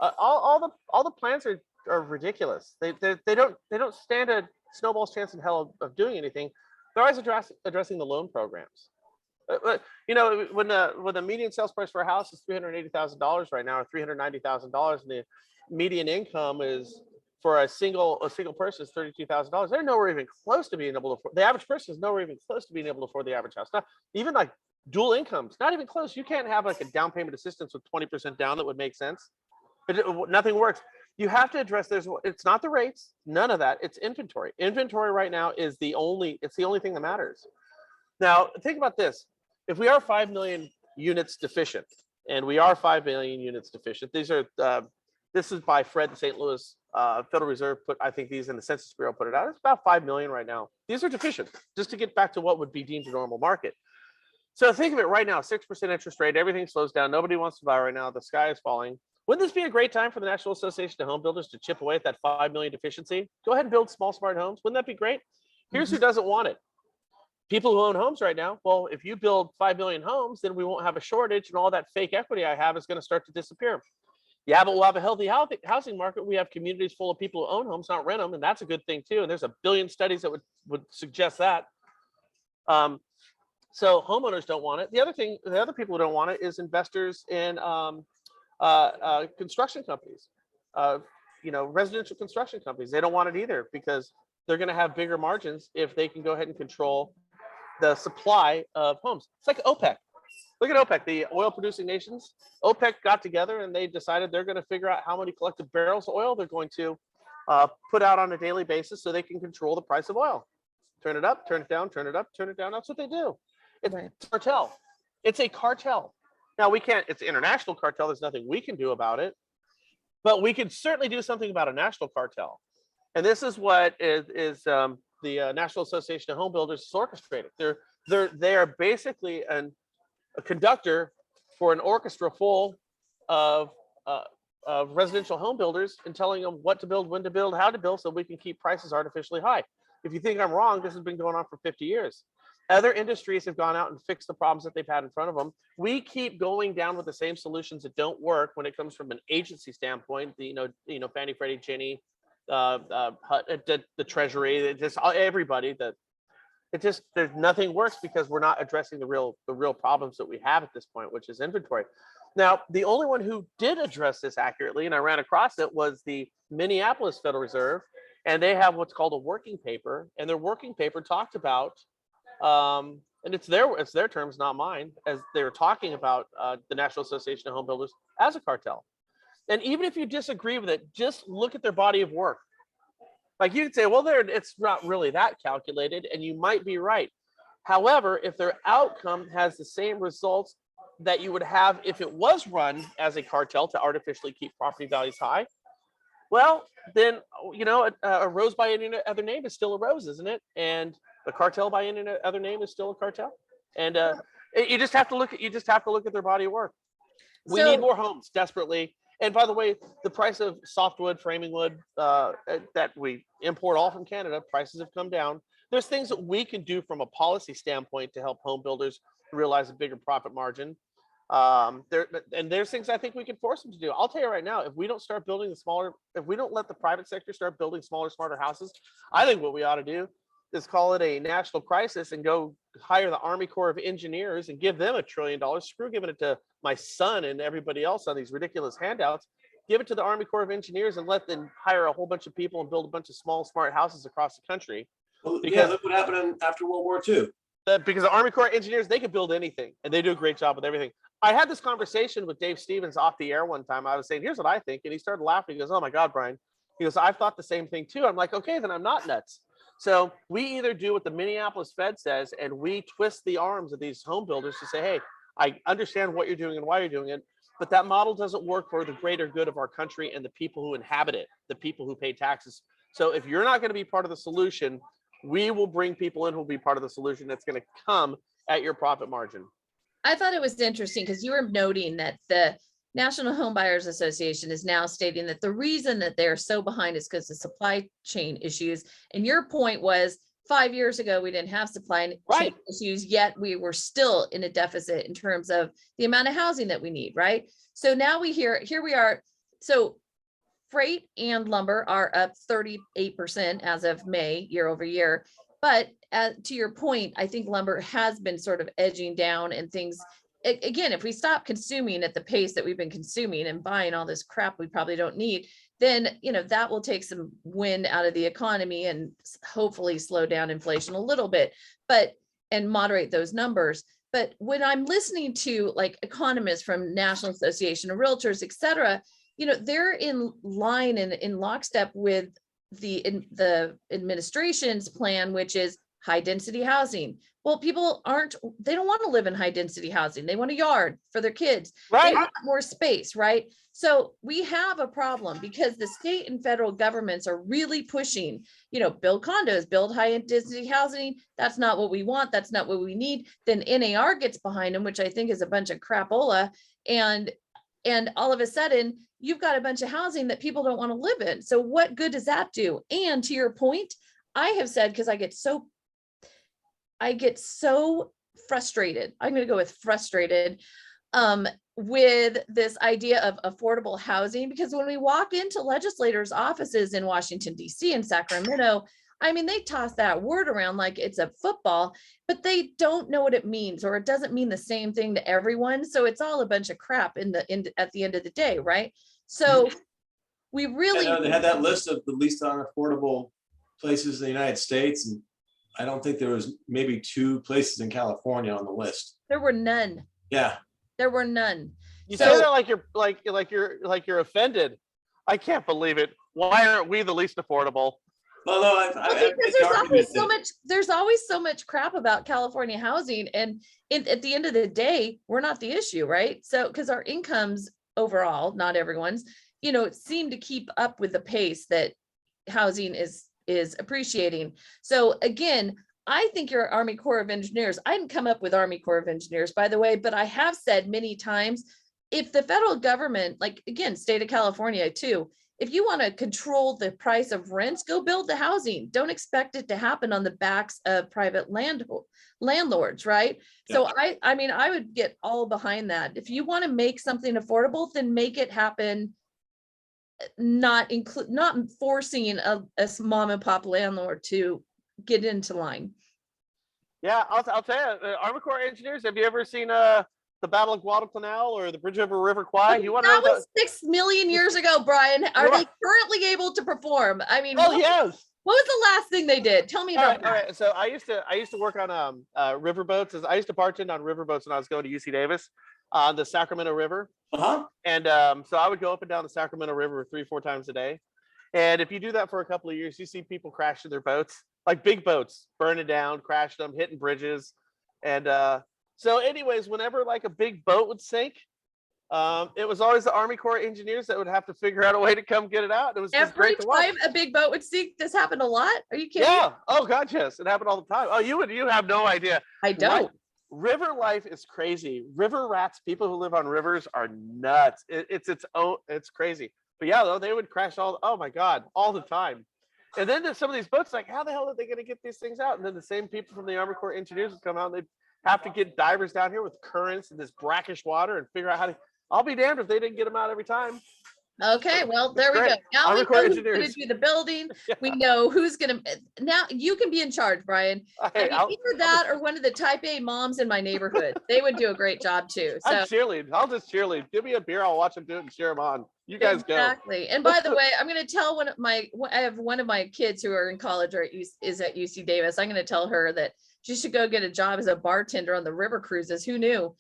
all the plans are ridiculous. They don't stand a snowball's chance in hell of doing anything. They're always addressing the loan programs. When the median sales price for a house is $380,000 right now, or $390,000, and the median income is for a single person is $32,000, they're nowhere even close to being able to afford. The average person is nowhere even close to being able to afford the average house. Not even like dual incomes, not even close. You can't have like a down payment assistance with 20% down that would make sense. Nothing works. You have to address it's not the rates, none of that. It's inventory. Inventory right now is the only thing that matters. Now, think about this. If we are 5 million units deficient, and we are 5 million units deficient, this is by Fred, the St. Louis Federal Reserve I think these in the Census Bureau put it out. It's about 5 million right now. These are deficient, just to get back to what would be deemed a normal market. So think of it right now, 6% interest rate, everything slows down. Nobody wants to buy right now. The sky is falling. Wouldn't this be a great time for the National Association of Home Builders to chip away at that 5 million deficiency? Go ahead and build small, smart homes. Wouldn't that be great? Here's who doesn't want it. People who own homes right now. Well, if you build 5 million homes, then we won't have a shortage, and all that fake equity I have is going to start to disappear. Yeah, but we'll have a healthy housing market. We have communities full of people who own homes, not rent them, and that's a good thing too. And there's a billion studies that would suggest that. So homeowners don't want it. The other people who don't want it is investors in construction companies, residential construction companies. They don't want it either because they're going to have bigger margins if they can go ahead and control the supply of homes. It's like OPEC. Look at OPEC, the oil producing nations. OPEC got together and they decided they're going to figure out how many collective barrels of oil they're going to put out on a daily basis so they can control the price of oil. Turn it up, turn it down, turn it up, turn it down. That's what they do. It's Right. a cartel. It's a cartel. Now it's an international cartel. There's nothing we can do about it, but we can certainly do something about a national cartel. And this is what the National Association of Home Builders is orchestrating. They are basically a conductor for an orchestra full of residential home builders and telling them what to build, when to build, how to build, so we can keep prices artificially high. If you think I'm wrong, this has been going on for 50 years. Other industries have gone out and fixed the problems that they've had in front of them. We keep going down with the same solutions that don't work when it comes from an agency standpoint. Fannie, Freddie, Ginnie, the Treasury, just everybody. There's nothing works because we're not addressing the real problems that we have at this point, which is inventory. Now, the only one who did address this accurately, and I ran across it, was the Minneapolis Federal Reserve, and they have what's called a working paper, and their working paper talked about, and it's their terms, not mine, as they were talking about the National Association of Home Builders as a cartel. And even if you disagree with it, just look at their body of work. Like, you could say, well, it's not really that calculated, and you might be right. However, if their outcome has the same results that you would have if it was run as a cartel to artificially keep property values high, well, then, a rose by any other name is still a rose, isn't it? And a cartel by any other name is still a cartel. And you just have to look at their body of work. We need more homes desperately. And by the way, the price of softwood, framing wood that we import all from Canada, prices have come down. There's things that we can do from a policy standpoint to help home builders realize a bigger profit margin. There's things I think we can force them to do. I'll tell you right now, if we don't start building if we don't let the private sector start building smaller, smarter houses, I think what we ought to do is call it a national crisis and go hire the Army Corps of Engineers and give them $1 trillion. Screw giving it to my son and everybody else on these ridiculous handouts. Give it to the Army Corps of Engineers and let them hire a whole bunch of people and build a bunch of small, smart houses across the country. Well, yeah, look what happened after World War II. Because the Army Corps of Engineers, they can build anything, and they do a great job with everything. I had this conversation with Dave Stevens off the air one time. I was saying, here's what I think. And he started laughing. He goes, oh my God, Brian. He goes, I've thought the same thing too. I'm like, okay, then I'm not nuts. So we either do what the Minneapolis Fed says, and we twist the arms of these home builders to say, hey, I understand what you're doing and why you're doing it, but that model doesn't work for the greater good of our country and the people who inhabit it, the people who pay taxes. So if you're not going to be part of the solution, we will bring people in who will be part of the solution that's going to come at your profit margin. I thought it was interesting because you were noting that the National Home Buyers Association is now stating that the reason that they're so behind is because of supply chain issues. And your point was 5 years ago, we didn't have supply chain issues, yet we were still in a deficit in terms of the amount of housing that we need, right? So now here we are. So freight and lumber are up 38% as of May, year over year. But to your point, I think lumber has been sort of edging down, and things, again, if we stop consuming at the pace that we've been consuming and buying all this crap we probably don't need, then, that will take some wind out of the economy and hopefully slow down inflation a little bit, and moderate those numbers. But when I'm listening to like economists from National Association of Realtors, et cetera, they're in line and in lockstep with the administration's plan, which is high density housing. Well, people they don't want to live in high density housing. They want a yard for their kids. Right. They want more space, right? So we have a problem because the state and federal governments are really pushing, build condos, build high density housing. That's not what we want. That's not what we need. Then NAR gets behind them, which I think is a bunch of crapola. And all of a sudden you've got a bunch of housing that people don't want to live in. So what good does that do? And to your point, I have said, because I get so frustrated. I'm going to go with frustrated with this idea of affordable housing, because when we walk into legislators' offices in Washington, D.C. and Sacramento, I mean, they toss that word around like it's a football, but they don't know what it means, or it doesn't mean the same thing to everyone. So it's all a bunch of crap at the end of the day, right? So we really they had that list of the least unaffordable places in the United States, and I don't think there was maybe 2 places in California on the list. There were none. Yeah, there were none. You say that like you're offended. I can't believe it. Why aren't we the least affordable? Well, no, there's always so much crap about California housing, and at the end of the day, we're not the issue, right? So because our incomes overall, not everyone's, seem to keep up with the pace that housing is appreciating. So again, I think your Army Corps of Engineers, I didn't come up with Army Corps of Engineers, by the way, but I have said many times, if the federal government, like again, state of California too, if you want to control the price of rents, go build the housing. Don't expect it to happen on the backs of private landlords, right? So I mean, I would get all behind that. If you want to make something affordable, then make it happen, not forcing a mom and pop landlord to get into line. Yeah, I'll tell you, Army Corps engineers, have you ever seen the Battle of Guadalcanal or the Bridge over River Kwai? You want to know That was 6 million years ago, Brian. Are they currently able to perform? I mean, oh yes. What was the last thing they did? Tell me about that. All right. So I used to work on riverboats. I used to bartend on riverboats when I was going to UC Davis on the Sacramento River. And so I would go up and down the Sacramento River 3-4 times a day. And if you do that for a couple of years, you see people crashing their boats, like big boats, burning down, crashing them, hitting bridges. And so anyways, whenever like a big boat would sink, it was always the Army Corps engineers that would have to figure out a way to come get it out. It was just every great to watch. time a big boat would sink. This happened a lot. Are you kidding? Yeah. Oh God, yes, it happened all the time. Oh, you have no idea. I don't. River life is crazy. River rats, people who live on rivers are nuts. It's crazy. But yeah, though, they would crash oh my God, all the time. And then there's some of these boats, like, how the hell are they going to get these things out? And then the same people from the Army Corps engineers would come out and they'd have to get divers down here with currents and this brackish water and figure out how to, I'll be damned if they didn't get them out every time. Okay, well, there we go. Now Army we Corps know who's going to engineers. do the building. Yeah. We know who's going to, now you can be in charge, Brian. Hey, I mean, either that or one of the type A moms in my neighborhood. They would do a great job too. So I'm cheerlead. I'll just cheerlead. Give me a beer. I'll watch them do it and cheer them on. You guys exactly. And by the way, I'm going to tell I have one of my kids who are in college or is at UC Davis. I'm going to tell her that she should go get a job as a bartender on the river cruises. Who knew?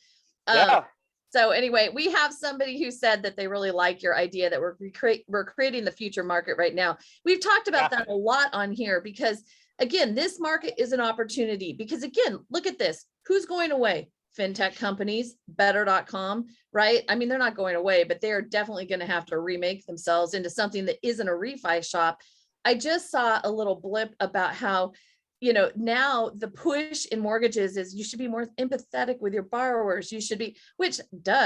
Yeah. So anyway, we have somebody who said that they really like your idea that we're creating the future market right now. We've talked about that a lot on here because again, this market is an opportunity because again, look at this. Who's going away? Fintech companies, better.com, right? I mean, they're not going away, but they're definitely going to have to remake themselves into something that isn't a refi shop. I just saw a little blip about how, now the push in mortgages is you should be more empathetic with your borrowers. You should be, which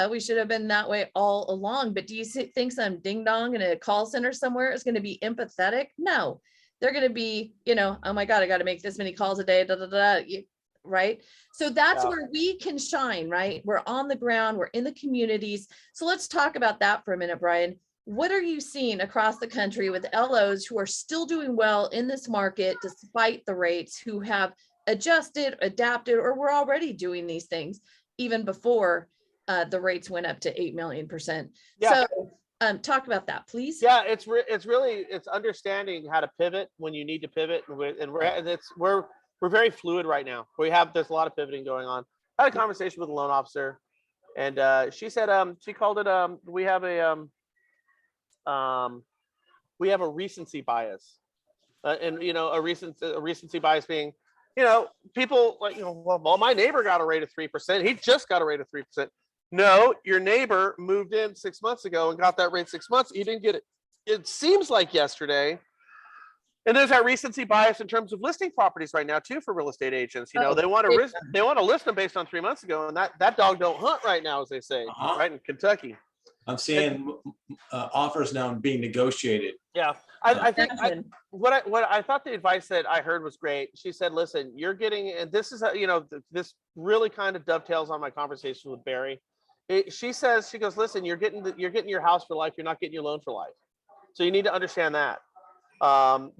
we should have been that way all along. But do you think some ding dong in a call center somewhere is going to be empathetic? No, they're going to be, oh my God, I got to make this many calls a day, right? So that's where we can shine, right? We're on the ground, we're in the communities. So let's talk about that for a minute, Brian. What are you seeing across the country with LOs who are still doing well in this market despite the rates, who have adjusted, adapted, or were already doing these things even before the rates went up to 8 million%? Yeah. So talk about that, please. Yeah, it's really understanding how to pivot when you need to pivot, we're very fluid right now. There's a lot of pivoting going on. I had a conversation with a loan officer, and she said she called it we have a recency bias, and a recency bias being, people like, well, my neighbor got a rate of 3%. He just got a rate of 3%. No, your neighbor moved in 6 months ago and got that rate 6 months. You didn't get it. It seems like yesterday. And there's that recency bias in terms of listing properties right now too for real estate agents. They want to list them based on 3 months ago, and that dog don't hunt right now, as they say, right in Kentucky. I'm seeing offers now being negotiated. Yeah, I think what I thought the advice that I heard was great. She said, "Listen, you're getting, and this is this really kind of dovetails on my conversation with Barry." She goes, "Listen, you're getting your house for life. You're not getting your loan for life. So you need to understand that."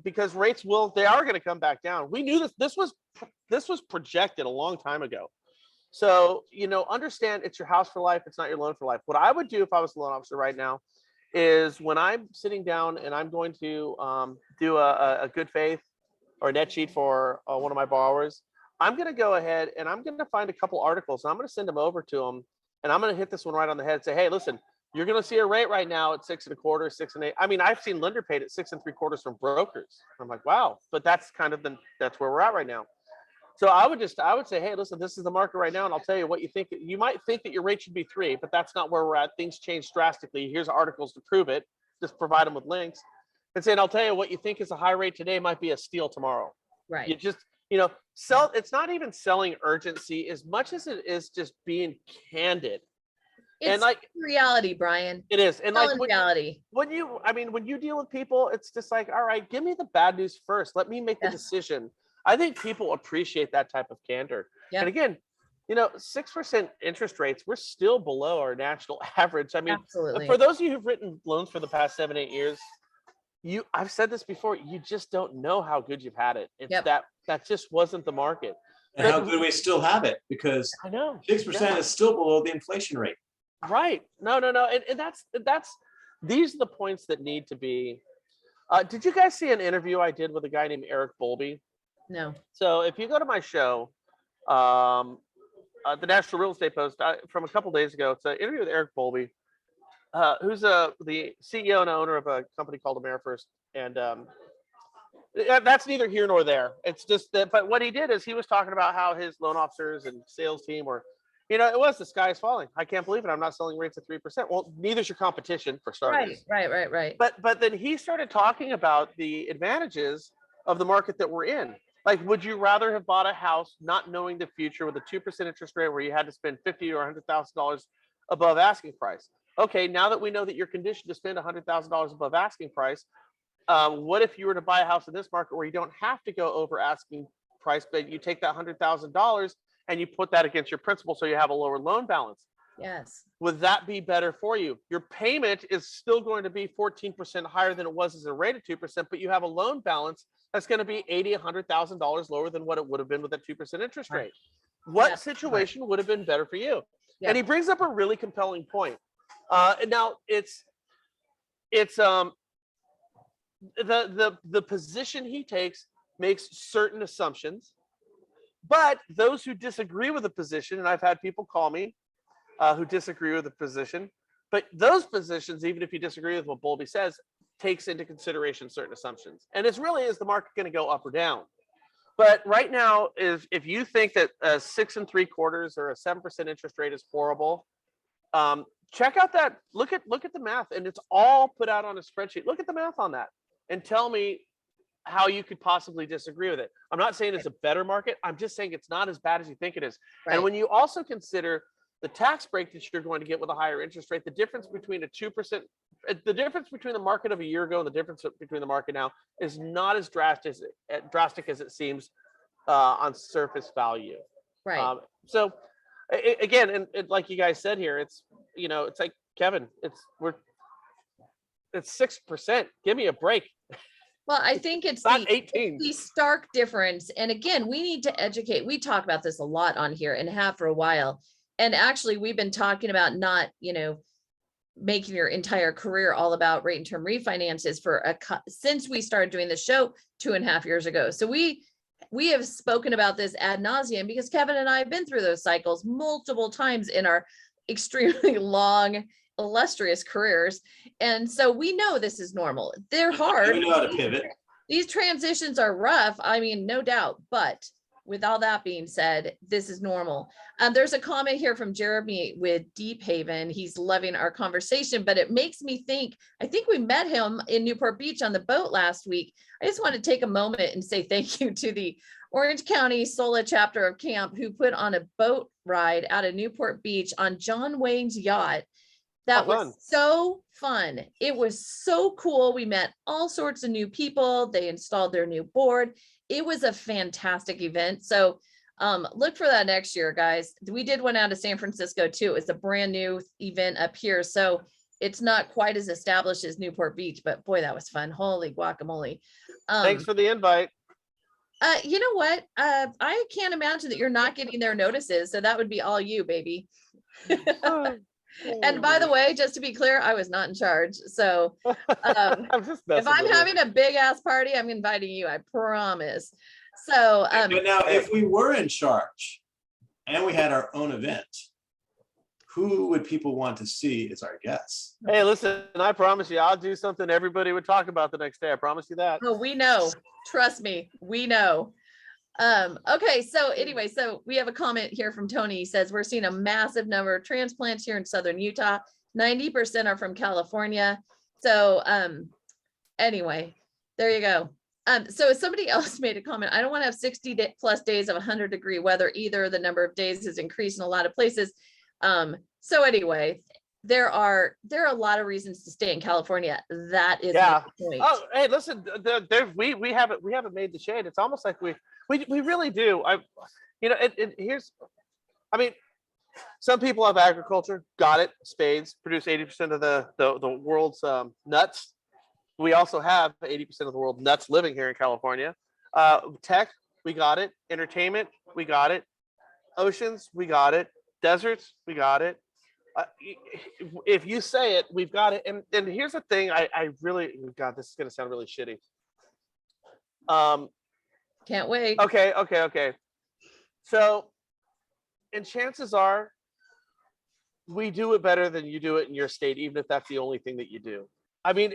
Because rates they are going to come back down. We knew this was projected a long time ago. So, understand it's your house for life. It's not your loan for life. What I would do if I was a loan officer right now is when I'm sitting down and I'm going to do a good faith or a net sheet for one of my borrowers, I'm going to go ahead and I'm going to find a couple articles and I'm going to send them over to them. And I'm going to hit this one right on the head and say, hey, listen, you're going to see a rate right now at 6 1/4, 6 1/8. I mean, I've seen lender paid at 6 3/4 from brokers. I'm like, wow, but that's that's where we're at right now. So I would say, hey, listen, this is the market right now. And I'll tell you what you think. You might think that your rate should be 3, but that's not where we're at. Things change drastically. Here's articles to prove it. Just provide them with links and saying, I'll tell you what you think is a high rate today might be a steal tomorrow. Right. You just, sell. It's not even selling urgency as much as it is just being candid. It's like reality, Brian. it is, and like Reality. when you deal with people, it's just like, all right, give me the bad news first. Let me make the decision. I think people appreciate that type of candor. Yeah. And again, 6% interest rates, we're still below our national average. I mean, Absolutely. for those of you who've written loans for the past 7-8 years, I've said this before, you just don't know how good you've had it. It's that just wasn't the market. And how good we still have it, because I know 6% is still below the inflation rate. Right. No. And that's these are the points that need to be. Did you guys see an interview I did with a guy named Eric Bolby? No. So if you go to my show, the National Real Estate Post from a couple days ago, it's an interview with Eric Bolby, who's the CEO and owner of a company called AmeriFirst. And that's neither here nor there. It's just that, but what he did is he was talking about how his loan officers and sales team were, it was the sky is falling. I can't believe it. I'm not selling rates at 3%. Well, neither's your competition, for starters. Right. But then he started talking about the advantages of the market that we're in. Like, would you rather have bought a house not knowing the future with a 2% interest rate where you had to spend $50,000 or $100,000 above asking price? Okay, now that we know that you're conditioned to spend $100,000 above asking price, what if you were to buy a house in this market where you don't have to go over asking price, but you take that $100,000 and you put that against your principal so you have a lower loan balance? Yes. Would that be better for you? Your payment is still going to be 14% higher than it was as a rate of 2%, but you have a loan balance that's going to be $80,000, $100,000 lower than what it would have been with a 2% interest rate. What situation would have been better for you? And he brings up a really compelling point. And now it's the position he takes makes certain assumptions, but those who disagree with the position, and I've had people call me who disagree with the position, but those positions, even if you disagree with what Bolby says, takes into consideration certain assumptions. And it's really, is the market going to go up or down? But right now, if you think that a 6 3/4 or a 7% interest rate is horrible, check out that. Look at the math, and it's all put out on a spreadsheet. Look at the math on that, and tell me how you could possibly disagree with it. I'm not saying it's a better market. I'm just saying it's not as bad as you think it is. Right. And when you also consider the tax break that you're going to get with a higher interest rate, the difference between a 2%, the difference between the market of a year ago and the difference between the market now is not as drastic as it seems on surface value. Right. So again, and like you guys said here, it's, it's like, Kevin, it's 6%. Give me a break. Well, I think it's not 18. The stark difference. And again, we need to educate. We talk about this a lot on here and have for a while. And actually, we've been talking about not, making your entire career all about rate and term refinances since we started doing the show 2.5 years ago. So we have spoken about this ad nauseum because Kevin and I have been through those cycles multiple times in our extremely long, illustrious careers. And so we know this is normal. They're hard. We know how to pivot. These transitions are rough. I mean, no doubt. But with all that being said, this is normal. There's a comment here from Jeremy with Deep Haven. He's loving our conversation, but it makes me think, I think we met him in Newport Beach on the boat last week. I just want to take a moment and say thank you to the Orange County SOLA chapter of camp who put on a boat ride out of Newport Beach on John Wayne's yacht. That was so fun. It was so cool. We met all sorts of new people. They installed their new board. It was a fantastic event. So look for that next year, guys. We did one out of San Francisco too. It's a brand new event up here. So it's not quite as established as Newport Beach, but boy, that was fun. Holy guacamole. Thanks for the invite. You know what? I can't imagine that you're not getting their notices. So that would be all you, baby. And by the way, just to be clear, I was not in charge. So if I'm having a big ass party, I'm inviting you, I promise. So but now if we were in charge and we had our own event, who would people want to see as our guests? Hey, listen, I promise you, I'll do something everybody would talk about the next day. I promise you that. Oh, we know. Trust me, we know. Okay, so anyway, so we have a comment here from Tony. He says, we're seeing a massive number of transplants here in Southern Utah. 90% are from California. So anyway, there you go. So somebody else made a comment. I don't want to have 60 plus days of 100-degree weather either. The number of days has increased in a lot of places. So anyway, there are a lot of reasons to stay in California. That is Yeah. my point. Oh, hey, listen, we haven't made the shade. It's almost like we really do. Here's, I mean, some people have agriculture, got it, spades, produce 80% of the world's nuts. We also have 80% of the world's nuts living here in California. Tech, we got it. Entertainment, we got it. Oceans, we got it. Deserts, we got it. If you say it, we've got it. And here's the thing, I really, God, this is gonna sound really shitty. Can't wait. Okay. So, and chances are, we do it better than you do it in your state, even if that's the only thing that you do. I mean,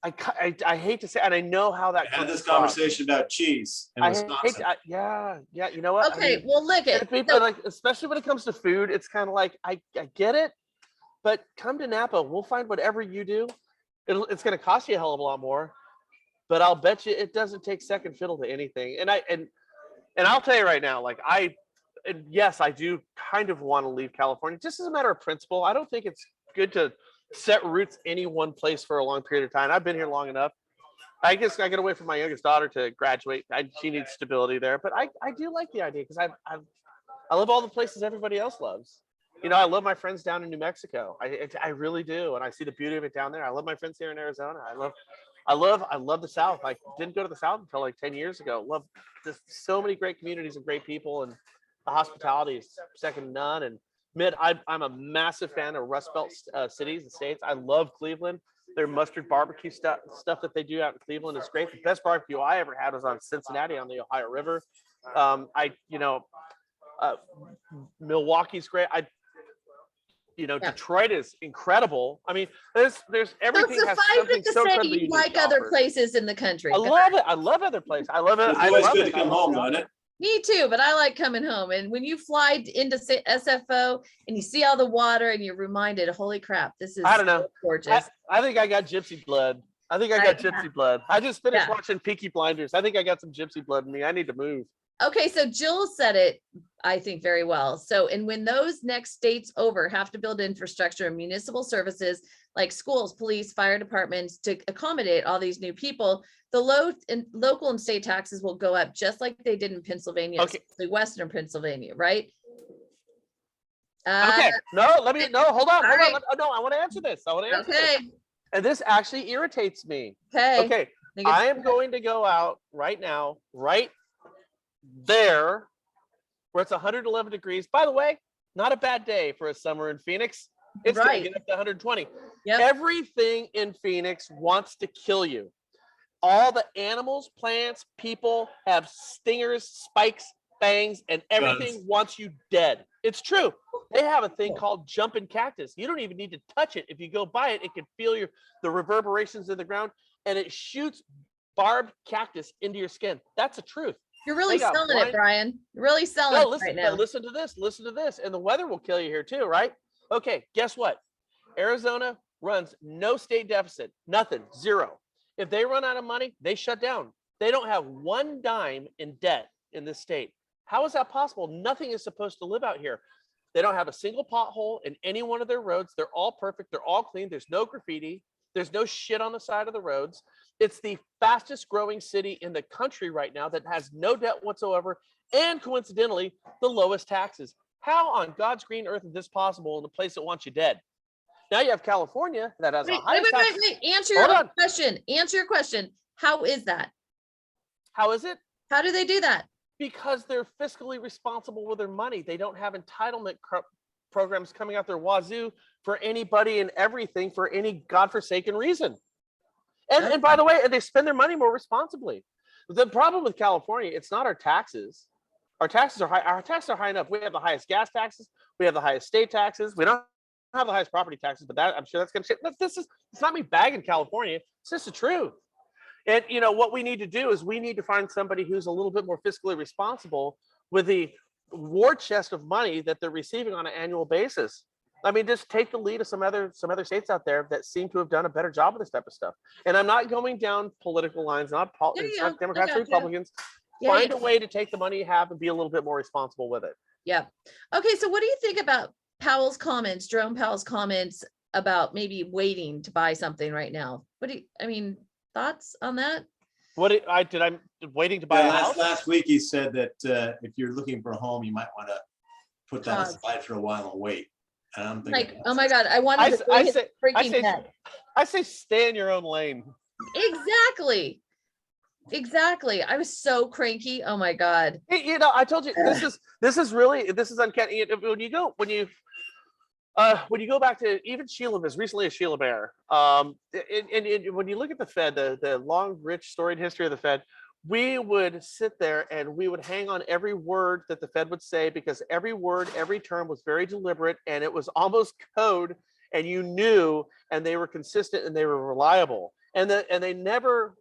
I hate to say, and I know how that I had comes this across. conversation about cheese in I Wisconsin. hate to, yeah. You know what? Okay, well, look and at people like, especially when it comes to food, it's kind of like I get it, but come to Napa, we'll find whatever you do. It's going to cost you a hell of a lot more, but I'll bet you it doesn't take second fiddle to anything. And I'll tell you right now, like and yes, I do kind of want to leave California, just as a matter of principle. I don't think it's good to set roots any one place for a long period of time. I've been here long enough. I guess I got to wait for my youngest daughter to graduate. She needs stability there, but I do like the idea because I love all the places everybody else loves. You know, I love my friends down in New Mexico. I really do, and I see the beauty of it down there. I love my friends here in Arizona. I love the South. I didn't go to the South until like 10 years ago. Love just so many great communities and great people, and the hospitality is second to none. And I'm a massive fan of Rust Belt cities and states. I love Cleveland. Their mustard barbecue stuff that they do out in Cleveland is great. The best barbecue I ever had was on Cincinnati on the Ohio River. Milwaukee's great. Detroit is incredible. I mean, there's everything so has suffice something it to so say incredibly you unique like to other offer. places in the country. I love it. I love other places. I love it. It's I always love good it. to come home, doesn't it? Me too, but I like coming home. And when you fly into SFO and you see all the water and you're reminded, holy crap, this is I don't know. so gorgeous. I think I got gypsy blood. I just finished watching Peaky Blinders. I think I got some gypsy blood in me. I need to move. Okay, so Jill said it, I think, very well. So, and when those next states over have to build infrastructure and municipal services like schools, police, fire departments to accommodate all these new people, the local and state taxes will go up just like they did in Pennsylvania, especially Western Pennsylvania, right? Okay, hold on. right. No, I want to answer this. Okay. And this actually irritates me. Okay. I am going to go out right now, right there, where it's 111 degrees. By the way, not a bad day for a summer in Phoenix. It's going to get up to 120. Yep. Everything in Phoenix wants to kill you. All the animals, plants, people have stingers, spikes, fangs, and everything wants you dead. It's true. They have a thing called jumping cactus. You don't even need to touch it. If you go by it, it can feel the reverberations in the ground, and it shoots barbed cactus into your skin. That's the truth. You're really selling it, Brian. You're really selling it right now. Listen to this. And the weather will kill you here too, right? Okay, guess what? Arizona runs no state deficit, nothing, zero. If they run out of money, they shut down. They don't have one dime in debt in this state. How is that possible? Nothing is supposed to live out here. They don't have a single pothole in any one of their roads. They're all perfect. They're all clean. There's no graffiti. There's no shit on the side of the roads. It's the fastest growing city in the country right now that has no debt whatsoever, and coincidentally, the lowest taxes. How on God's green earth is this possible in a place that wants you dead? Now you have California that has a highest tax. Wait. Answer your question. Answer your question. How is that? How is it? How do they do that? Because they're fiscally responsible with their money. They don't have entitlement programs coming out their wazoo for anybody and everything for any godforsaken reason. And by the way, they spend their money more responsibly. The problem with California, it's not our taxes. Our taxes are high. Our taxes are high enough. We have the highest gas taxes. We have the highest state taxes. We don't have the highest property taxes, but I'm sure that's going to change. It's not me bagging California. It's just the truth. And what we need to do is we need to find somebody who's a little bit more fiscally responsible with the war chest of money that they're receiving on an annual basis. I mean, just take the lead of some other states out there that seem to have done a better job of this type of stuff. And I'm not going down political lines, it's not Democrats or Republicans. Find a way to take the money you have and be a little bit more responsible with it. Yeah. Okay. So what do you think about Powell's comments, Jerome Powell's comments about maybe waiting to buy something right now. I mean, thoughts on that? I'm waiting to buy a house. Last week he said that if you're looking for a home, you might want to put that Pause. aside for a while and wait. And I'm thinking, Like, oh my God, I wanted to I his say- freaking head. I say stay in your own lane. Exactly. Exactly. I was so cranky. Oh my God. You know, I told you this is uncanny. When you go back to even Sheila, as recently as Sheila Bear, and when you look at the Fed, the long, rich, storied history of the Fed, we would sit there and we would hang on every word that the Fed would say, because every word, every term was very deliberate, and it was almost code, and you knew, and they were consistent and they were reliable, and they never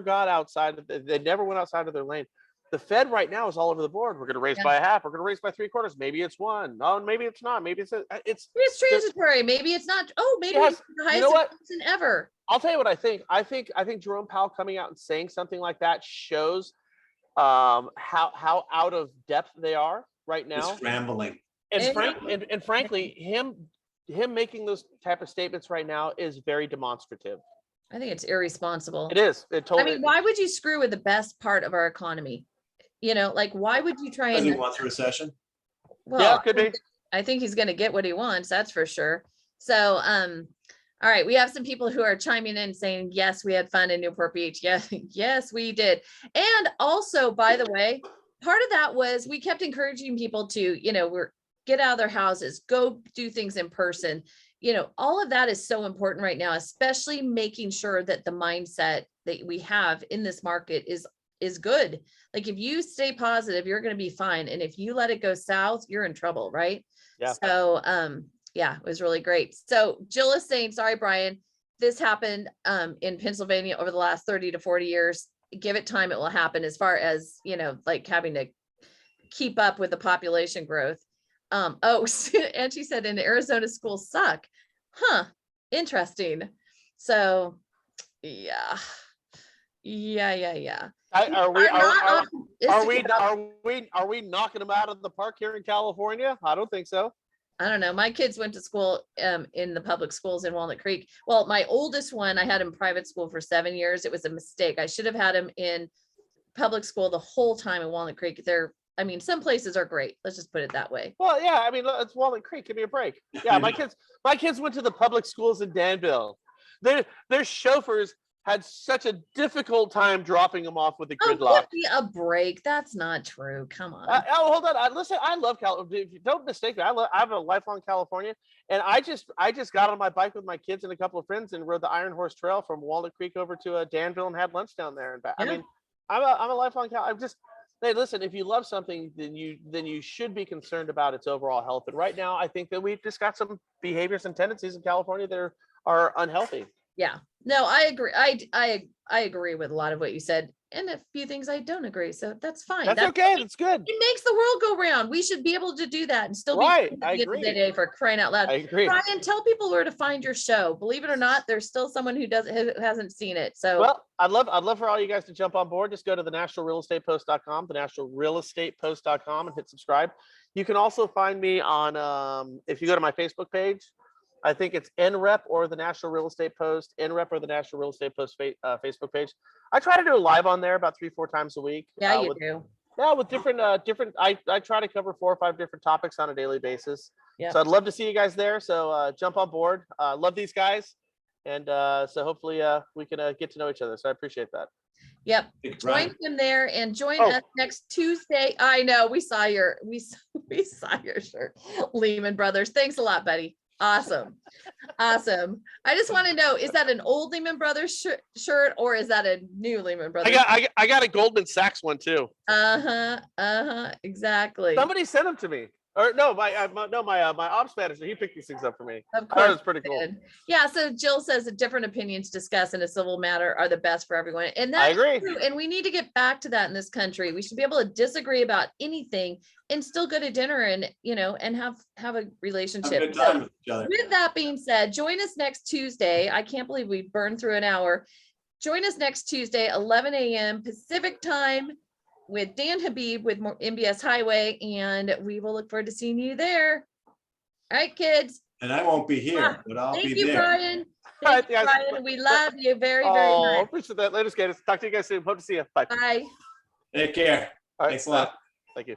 got outside of they never went outside of their lane. The Fed right now is all over the board. We're going to raise by a half. We're going to raise by 3/4. Maybe it's one. No, maybe it's not. Maybe it's It's transitory. Maybe it's not. Oh, maybe Yes, it's the highest you know what? inflation ever. I'll tell you what I think. I think Jerome Powell coming out and saying something like that shows how out of depth they are right it's now. scrambling. And frankly, him making those type of statements right now is very demonstrative. I think it's irresponsible. It is. It I totally. mean, why would you screw with the best part of our economy? You know, like, why would you try Does and he want the recession? well, could be. I think he's going to get what he wants. That's for sure. So, all right, we have some people who are chiming in saying, yes, we had fun in Newport Beach. Yes, yes, we did. And also, by the way, part of that was we kept encouraging people to, get out of their houses, go do things in person. All of that is so important right now, especially making sure that the mindset that we have in this market is good. Like, if you stay positive, you're going to be fine. And if you let it go south, you're in trouble, right? Yeah. So, yeah, it was really great. So Jill is saying, sorry, Brian, this happened in Pennsylvania over the last 30 to 40 years. Give it time, it will happen, as far as, like having to keep up with the population growth. And she said, in Arizona, schools suck. Huh, interesting. So yeah. Are we Are knocking them out of the park here in California? I don't think so. I don't know. My kids went to school in the public schools in Walnut Creek. Well, my oldest one, I had him private school for 7 years. It was a mistake. I should have had him in public school the whole time in Walnut Creek. Some places are great. Let's just put it that way. Well, yeah, I mean, it's Walnut Creek. Give me a break. Yeah, my kids went to the public schools in Danville. Their chauffeurs had such a difficult time dropping them off with the gridlock. Give me a break. That's not true. Come on. Hold on. Listen, I love California. Don't mistake me. I'm a lifelong Californian, and I just got on my bike with my kids and a couple of friends and rode the Iron Horse Trail from Walnut Creek over to Danville and had lunch down there and back. Yeah. I mean, I'm a lifelong hey, listen, if you love something, then you should be concerned about its overall health. And right now, I think that we've just got some behaviors and tendencies in California that are unhealthy. Yeah, no, I agree. I agree with a lot of what you said, and a few things I don't agree. So that's fine. That's okay. That's good. It makes the world go round. We should be able to do that and still be right. I agree. Today, for crying out loud. I agree. Brian, tell people where to find your show. Believe it or not, there's still someone who hasn't seen it. So well, I'd love for all you guys to jump on board. Just go to thenationalrealestatepost.com, thenationalrealestatepost.com, and hit subscribe. You can also find me on if you go to my Facebook page. I think it's NREP or the National Real Estate Post, NREP or the National Real Estate Post Facebook page. I try to do a live on there about 3-4 times a week. Yeah, you do. Yeah, with different. I try to cover 4 or 5 different topics on a daily basis. Yeah. So I'd love to see you guys there. So jump on board. Love these guys, and so hopefully we can get to know each other. So I appreciate that. Yep. Join them there and join us next Tuesday. I know we saw your shirt, Lehman Brothers. Thanks a lot, buddy. Awesome. I just want to know, is that an old Lehman Brothers shirt or is that a new Lehman Brothers? I got a Goldman Sachs one too. Exactly. Somebody sent them to me. Or no, my ops manager, he picked these things up for me. Of course, it's pretty cool. Yeah. So Jill says that different opinions discussed in a civil matter are the best for everyone, and that's I agree. true. And we need to get back to that in this country. We should be able to disagree about anything and still go to dinner and and have a relationship. Have a good time with each other. With that being said, join us next Tuesday. I can't believe we burned through an hour. Join us next Tuesday, 11 a.m. Pacific time, with Dan Habib with more MBS Highway, and we will look forward to seeing you there. All right, kids. And I won't be here, but I'll Thank be you, there. Brian. All right, Thank you, guys. Brian. We love you very, very Oh, much. appreciate that. Later, skaters. Talk to you guys soon. Hope to see you. Bye. Bye. Take care. All right, Thanks a lot. Thank you.